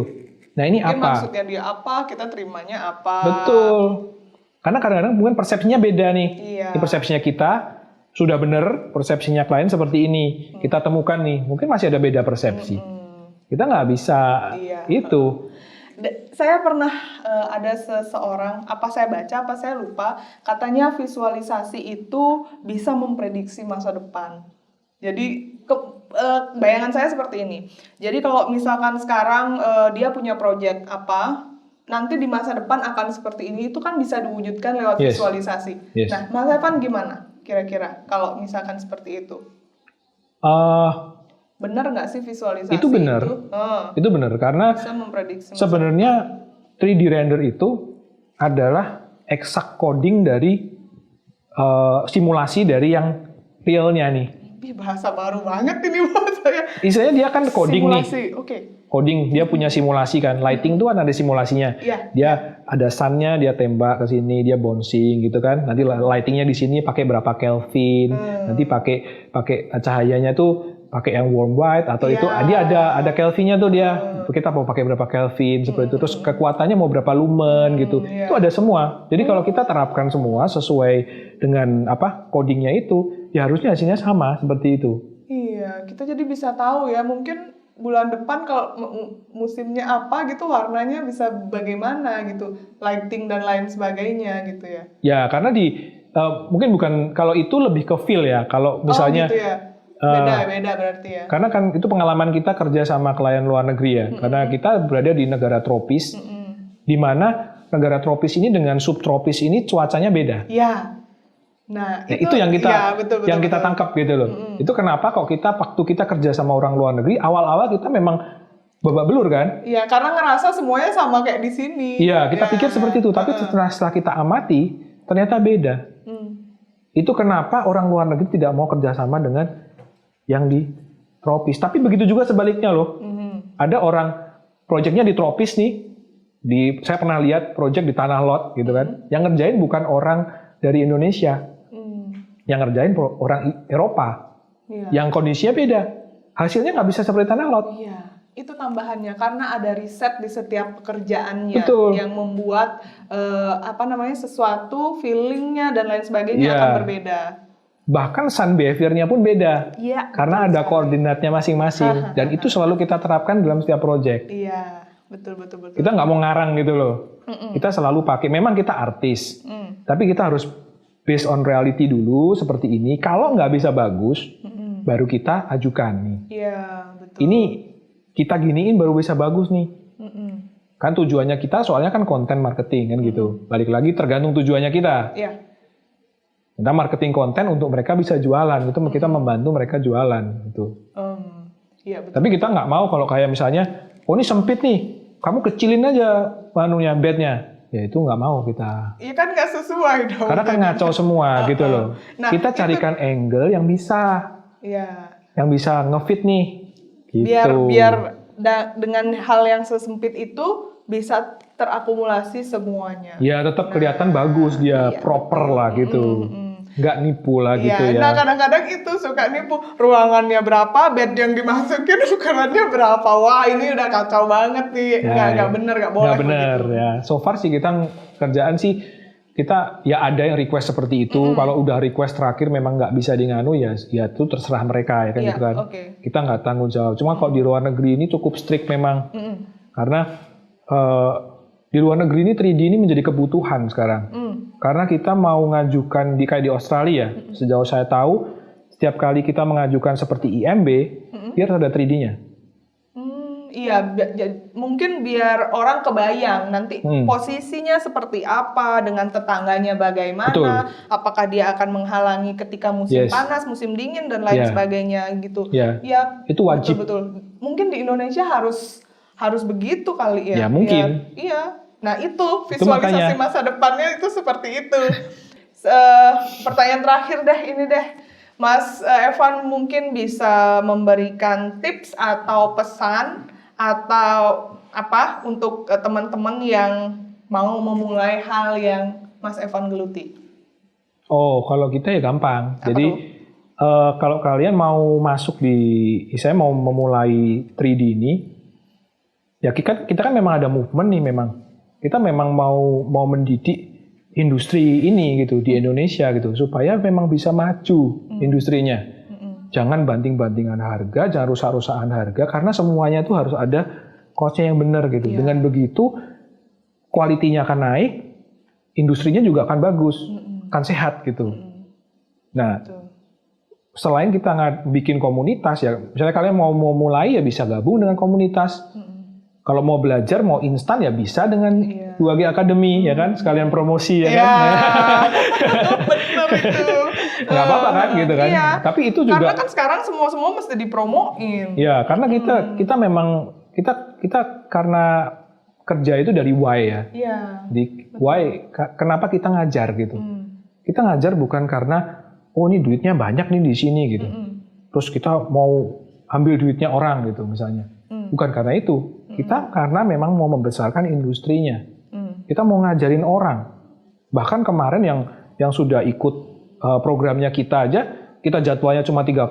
Nah ini Mungkin apa? maksudnya dia apa, kita terimanya apa. Betul. Karena kadang-kadang mungkin persepsinya beda nih. Iya. Ini persepsinya kita sudah benar, persepsinya klien seperti ini. Kita temukan nih, mungkin masih ada beda persepsi. Kita nggak bisa Iya. itu. Saya pernah ada seseorang, apa saya baca, apa saya lupa, katanya visualisasi itu bisa memprediksi masa depan. Jadi bayangan saya seperti ini. Jadi kalau misalkan sekarang dia punya project apa, nanti di masa depan akan seperti ini, itu kan bisa diwujudkan lewat Yes. visualisasi. Yes. Nah, Mas Evan gimana kira-kira kalau misalkan seperti itu? Benar nggak sih visualisasi Itu benar. Itu benar karena bisa memprediksi masa sebenarnya 3D render itu adalah exact coding dari simulasi dari yang realnya nih. Ih, bahasa baru banget ini buat saya. Istilahnya dia kan coding nih. Simulasi, oke. Coding, dia punya simulasi kan. Lighting tuh kan ada simulasinya. Iya. Dia ada sun-nya, dia tembak ke sini, dia bouncing gitu kan. Nanti lightingnya di sini pakai berapa Kelvin. Nanti pakai cahayanya tuh pakai yang warm white atau Iya. itu dia ada Kelvinnya tuh dia. Kita mau pakai berapa Kelvin seperti itu. Terus kekuatannya mau berapa lumen gitu. Iya. Itu ada semua. Jadi kalau kita terapkan semua sesuai dengan codingnya itu, ya harusnya hasilnya sama seperti itu. Iya, kita jadi bisa tahu ya, mungkin bulan depan kalau musimnya apa gitu, warnanya bisa bagaimana gitu, lighting dan lain sebagainya gitu ya. Ya, karena mungkin bukan, kalau itu lebih ke feel ya. Kalau misalnya, gitu ya. Beda berarti ya. karena kan itu pengalaman kita kerja sama klien luar negeri ya. Karena kita berada di negara tropis, di mana negara tropis ini dengan subtropis ini cuacanya beda. Iya. Nah, Ya, itu yang kita ya, betul, betul. tangkap gitu loh. Itu kenapa kok waktu kita kerja sama orang luar negeri, awal-awal kita memang babak belur kan? Iya, karena ngerasa semuanya sama kayak di sini. Iya, kita Ya. pikir seperti itu. Tapi setelah kita amati, ternyata beda. Itu kenapa orang luar negeri tidak mau kerjasama dengan yang di tropis. Tapi begitu juga sebaliknya loh. Ada orang proyeknya di tropis nih. Saya pernah lihat proyek di Tanah Lot gitu kan. Yang ngerjain bukan orang dari Indonesia. Yang ngerjain orang Eropa. Iya. Yang kondisinya beda. Hasilnya nggak bisa seperti Tanah Lot. Iya, itu tambahannya karena ada riset di setiap pekerjaannya. Betul. Yang membuat sesuatu, feelingnya dan lain sebagainya Iya. akan berbeda. Bahkan sun behavior-nya pun beda. Iya. Karena ada koordinatnya masing-masing. Dan itu selalu kita terapkan dalam setiap proyek. Iya, betul. Kita nggak mau ngarang gitu loh. Kita selalu pakai, memang kita artis. Tapi kita harus based on reality dulu seperti ini. Kalau nggak bisa bagus, baru kita ajukan nih. Iya, betul. Ini kita giniin baru bisa bagus nih. Kan tujuannya kita soalnya kan konten marketing kan gitu. Balik lagi tergantung tujuannya kita. Iya. Kita marketing konten untuk mereka bisa jualan, itu kita membantu mereka jualan gitu. Iya betul. Tapi kita nggak mau kalau kayak misalnya, oh ini sempit nih, kamu kecilin aja bednya. Ya itu nggak mau kita. Iya kan nggak sesuai dong. Karena kan ngaco semua gitu loh. Nah, kita carikan angle yang bisa. Iya. Yang bisa ngefit nih. Gitu. Biar dengan hal yang sesempit itu bisa terakumulasi semuanya. Ya tetap kelihatan bagus dia, proper lah gitu. Nggak nipu lah gitu ya. Nah kadang-kadang itu suka nipu. Ruangannya berapa, bed yang dimasukin ukurannya berapa. Wah ini udah kacau banget nih. Nggak bener, nggak boleh. Nggak bener begitu. ya. So far sih kita kerjaan sih, kita ya ada yang request seperti itu. Kalau udah request terakhir memang nggak bisa nganu ya itu terserah mereka ya kan gitu kan. Kita nggak tanggung jawab. Cuma kalau di luar negeri ini cukup strict memang. Karena di luar negeri ini 3D ini menjadi kebutuhan sekarang. Karena kita mau ngajukan kayak di Australia, sejauh saya tahu, setiap kali kita mengajukan seperti IMB, dia harus ada 3D-nya. Iya, mungkin biar orang kebayang nanti posisinya seperti apa, dengan tetangganya bagaimana, Betul. apakah dia akan menghalangi ketika musim panas, musim dingin dan lain sebagainya gitu. Ya, itu wajib. Betul. Mungkin di Indonesia harus begitu kali ya. Ya mungkin. Iya. Nah itu visualisasi masa depannya itu seperti itu. Pertanyaan terakhir deh ini deh. Mas Evan mungkin bisa memberikan tips atau pesan atau apa untuk teman-teman yang mau memulai hal yang Mas Evan geluti? Oh, kalau kita ya gampang. Apa jadi kalau kalian mau masuk saya mau memulai 3D ini, ya kita kan memang ada movement nih memang. Kita memang mau mendidik industri ini gitu di Indonesia gitu supaya memang bisa maju industrinya. Jangan banting-bantingan harga, jangan rusak-rusakan harga karena semuanya itu harus ada cost-nya yang benar gitu. Dengan begitu kualitinya akan naik, industrinya juga akan bagus, akan sehat gitu. Nah, selain kita bikin komunitas ya, misalnya kalian mau mulai ya bisa gabung dengan komunitas. Kalau mau belajar, mau instan ya bisa dengan 2G Academy ya kan, sekalian promosi ya kan. Benar itu. Nggak apa-apa kan gitu kan. Iya. Tapi itu juga. Karena kan sekarang semua mesti dipromoin. Ya, karena kita memang kita karena kerja itu dari why ya. Iya. Di why kenapa kita ngajar gitu. Kita ngajar bukan karena oh ini duitnya banyak nih di sini gitu. Terus kita mau ambil duitnya orang gitu misalnya. Bukan karena itu. Kita karena memang mau membesarkan industrinya. Kita mau ngajarin orang. Bahkan kemarin yang sudah ikut programnya kita aja, kita jadwalnya cuma 30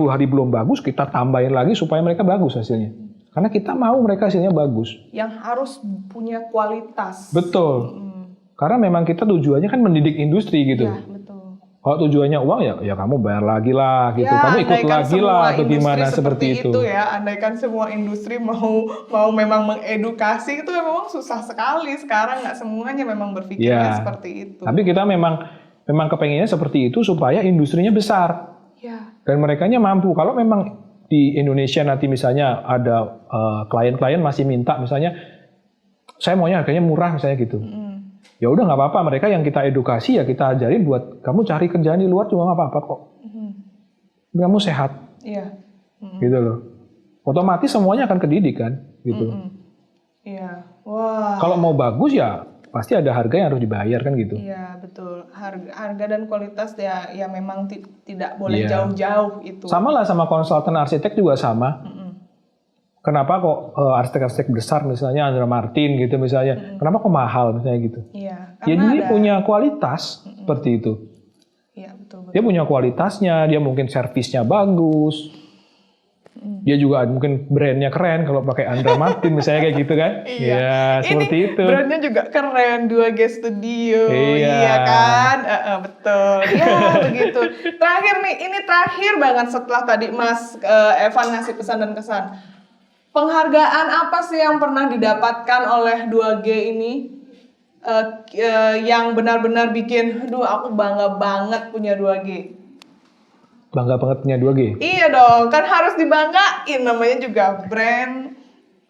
hari belum bagus, kita tambahin lagi supaya mereka bagus hasilnya. Karena kita mau mereka hasilnya bagus. Yang harus punya kualitas. Betul. Karena memang kita tujuannya kan mendidik industri gitu. Ya, betul. Kalau tujuannya uang ya kamu bayar lagi lah gitu. Kamu ikut lagi lah atau gimana seperti itu. Ya, andaikan semua industri mau memang mengedukasi itu memang susah sekali. Sekarang nggak semuanya memang berpikirnya seperti itu. Tapi kita memang kepengennya seperti itu supaya industrinya besar. Ya. Dan merekanya mampu. Kalau memang di Indonesia nanti misalnya ada klien-klien masih minta misalnya saya maunya harganya murah misalnya gitu. Ya udah nggak apa-apa, mereka yang kita edukasi ya kita ajarin buat kamu cari kerjaan di luar juga nggak apa-apa kok. Kamu sehat. Iya. Gitu loh. Otomatis semuanya akan kedidik kan gitu. Iya. Wah. Kalau mau bagus ya pasti ada harga yang harus dibayar kan gitu. Iya, betul. Harga dan kualitas ya memang tidak boleh jauh-jauh itu. Sama lah sama konsultan arsitek juga sama. Kenapa kok arsitek-arsitek besar misalnya Andra Martin gitu misalnya, kenapa kok mahal misalnya gitu? Iya. Ya dia punya kualitas seperti itu. Iya, betul. Dia punya kualitasnya, dia mungkin servisnya bagus. Dia juga mungkin brandnya keren kalau pakai Andra Martin misalnya kayak gitu kan? Iya, seperti itu. Brandnya juga keren, 2G Studio, iya kan? Betul. Iya, begitu. Terakhir nih, ini terakhir banget setelah tadi Mas Evan ngasih pesan dan kesan. Penghargaan apa sih yang pernah didapatkan oleh 2G ini yang benar-benar bikin, aduh aku bangga banget punya 2G? Bangga banget punya 2G? Iya dong, kan harus dibanggain, namanya juga brand.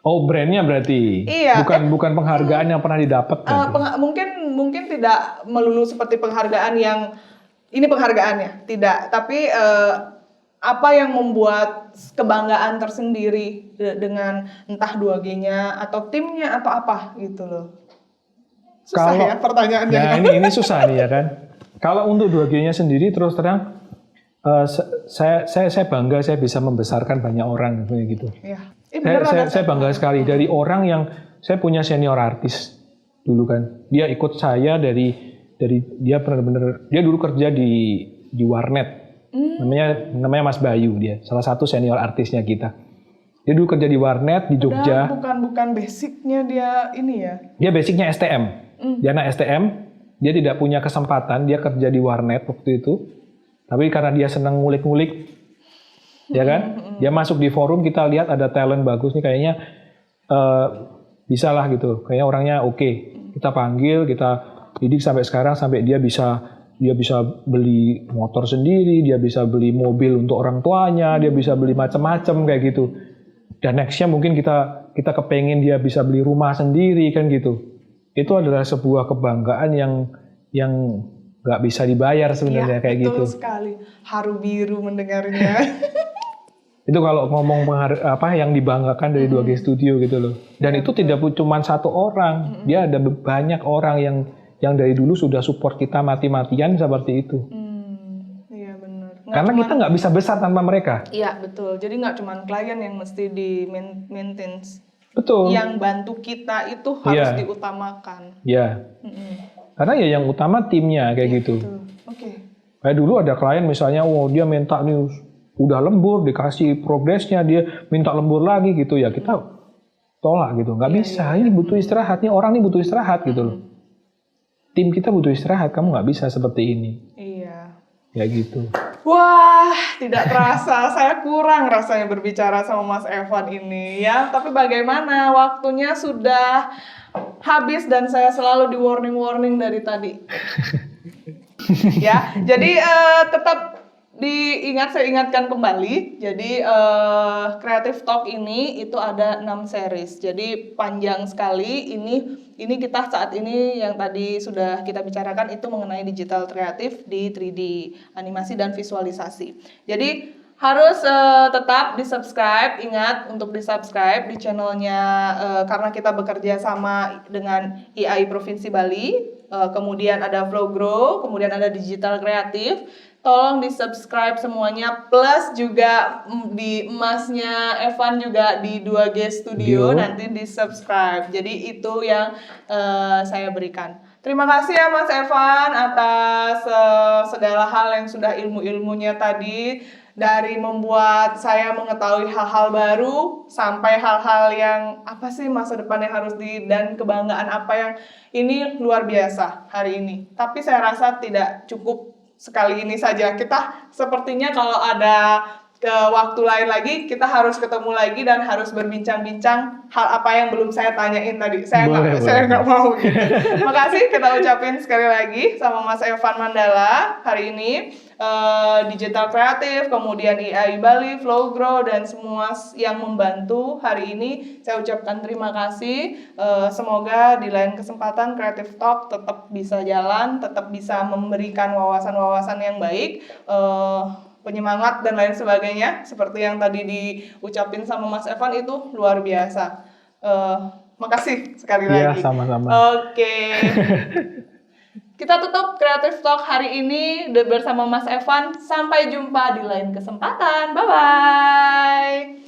Oh, brandnya berarti. Iya. Bukan penghargaan yang pernah didapat. Mungkin tidak melulu seperti penghargaan yang ini penghargaannya, tidak. Tapi apa yang membuat kebanggaan tersendiri dengan entah 2G-nya atau timnya atau apa gitu loh. Susah ya pertanyaannya. Nah, ini susah nih ya kan. Kalau untuk 2G-nya sendiri terus terang saya bangga saya bisa membesarkan banyak orang gitu. Iya. Saya bangga sekali dari orang yang saya punya senior artis dulu kan. Dia ikut saya dari dia benar-benar dia dulu kerja di warnet. Namanya Mas Bayu, dia salah satu senior artisnya kita. Dia dulu kerja di warnet di Jogja. Bukan basicnya dia ini ya. Dia basicnya STM. Dia anak STM. Dia tidak punya kesempatan dia kerja di warnet waktu itu. Tapi karena dia senang ngulik-ngulik, ya kan? Dia masuk di forum, kita lihat ada talent bagus nih kayaknya bisa lah gitu. Kayaknya orangnya oke. Kita panggil, kita didik sampai sekarang sampai dia bisa beli motor sendiri, dia bisa beli mobil untuk orang tuanya, dia bisa beli macam-macam kayak gitu. Dan nextnya mungkin kita kepengen dia bisa beli rumah sendiri kan gitu. Itu adalah sebuah kebanggaan yang nggak bisa dibayar sebenarnya kayak gitu. Betul sekali, haru biru mendengarnya. Itu kalau ngomong yang dibanggakan dari 2G Studio gitu loh. Dan itu tidak cuma satu orang, dia ada banyak orang yang dari dulu sudah support kita mati-matian seperti itu. Iya benar. Karena kita nggak bisa besar tanpa mereka. Iya betul. Jadi nggak cuma klien yang mesti di maintain. Betul. Yang bantu kita itu harus diutamakan. Iya. Karena ya yang utama timnya kayak gitu. Oke. Kayak dulu ada klien misalnya, dia minta nih udah lembur, dikasih progresnya, dia minta lembur lagi gitu ya kita tolak gitu. Nggak bisa. Ini butuh istirahat. Nih orang nih butuh istirahat gitu loh. Tim kita butuh istirahat, kamu nggak bisa seperti ini. Iya. Ya gitu. Wah, tidak terasa. Saya kurang rasanya berbicara sama Mas Evan ini ya. Tapi bagaimana? Waktunya sudah habis dan saya selalu di warning dari tadi. Ya, jadi tetap saya ingatkan kembali. Jadi Creative Talk ini itu ada 6 series. Jadi panjang sekali. Ini kita saat ini yang tadi sudah kita bicarakan itu mengenai digital kreatif di 3D, animasi dan visualisasi. Jadi harus tetap di-subscribe, ingat untuk di-subscribe di channelnya karena kita bekerja sama dengan IAI Provinsi Bali, kemudian ada Flow Grow, kemudian ada Digital Kreatif. Tolong di-subscribe semuanya, plus juga di emasnya Evan juga di 2G Studio nanti di-subscribe. Jadi itu yang saya berikan. Terima kasih ya Mas Evan atas segala hal yang sudah ilmu-ilmunya tadi. Dari membuat saya mengetahui hal-hal baru sampai hal-hal yang apa sih masa depan yang harus dan kebanggaan apa yang ini luar biasa hari ini. Tapi saya rasa tidak cukup sekali ini saja. Kita sepertinya kalau ada waktu lain lagi kita harus ketemu lagi dan harus berbincang-bincang hal apa yang belum saya tanyain tadi. Saya nggak mau gitu. Makasih kita ucapin sekali lagi sama Mas Evan Mandala hari ini. Digital Kreatif, kemudian IAI Bali, Flow Grow, dan semua yang membantu hari ini. Saya ucapkan terima kasih. Semoga di lain kesempatan Creative Talk tetap bisa jalan, tetap bisa memberikan wawasan-wawasan yang baik, penyemangat dan lain sebagainya. Seperti yang tadi diucapin sama Mas Evan itu luar biasa. Makasih sekali lagi. Iya, sama-sama. Oke. Kita tutup Creative Talk hari ini bersama Mas Evan. Sampai jumpa di lain kesempatan. Bye-bye.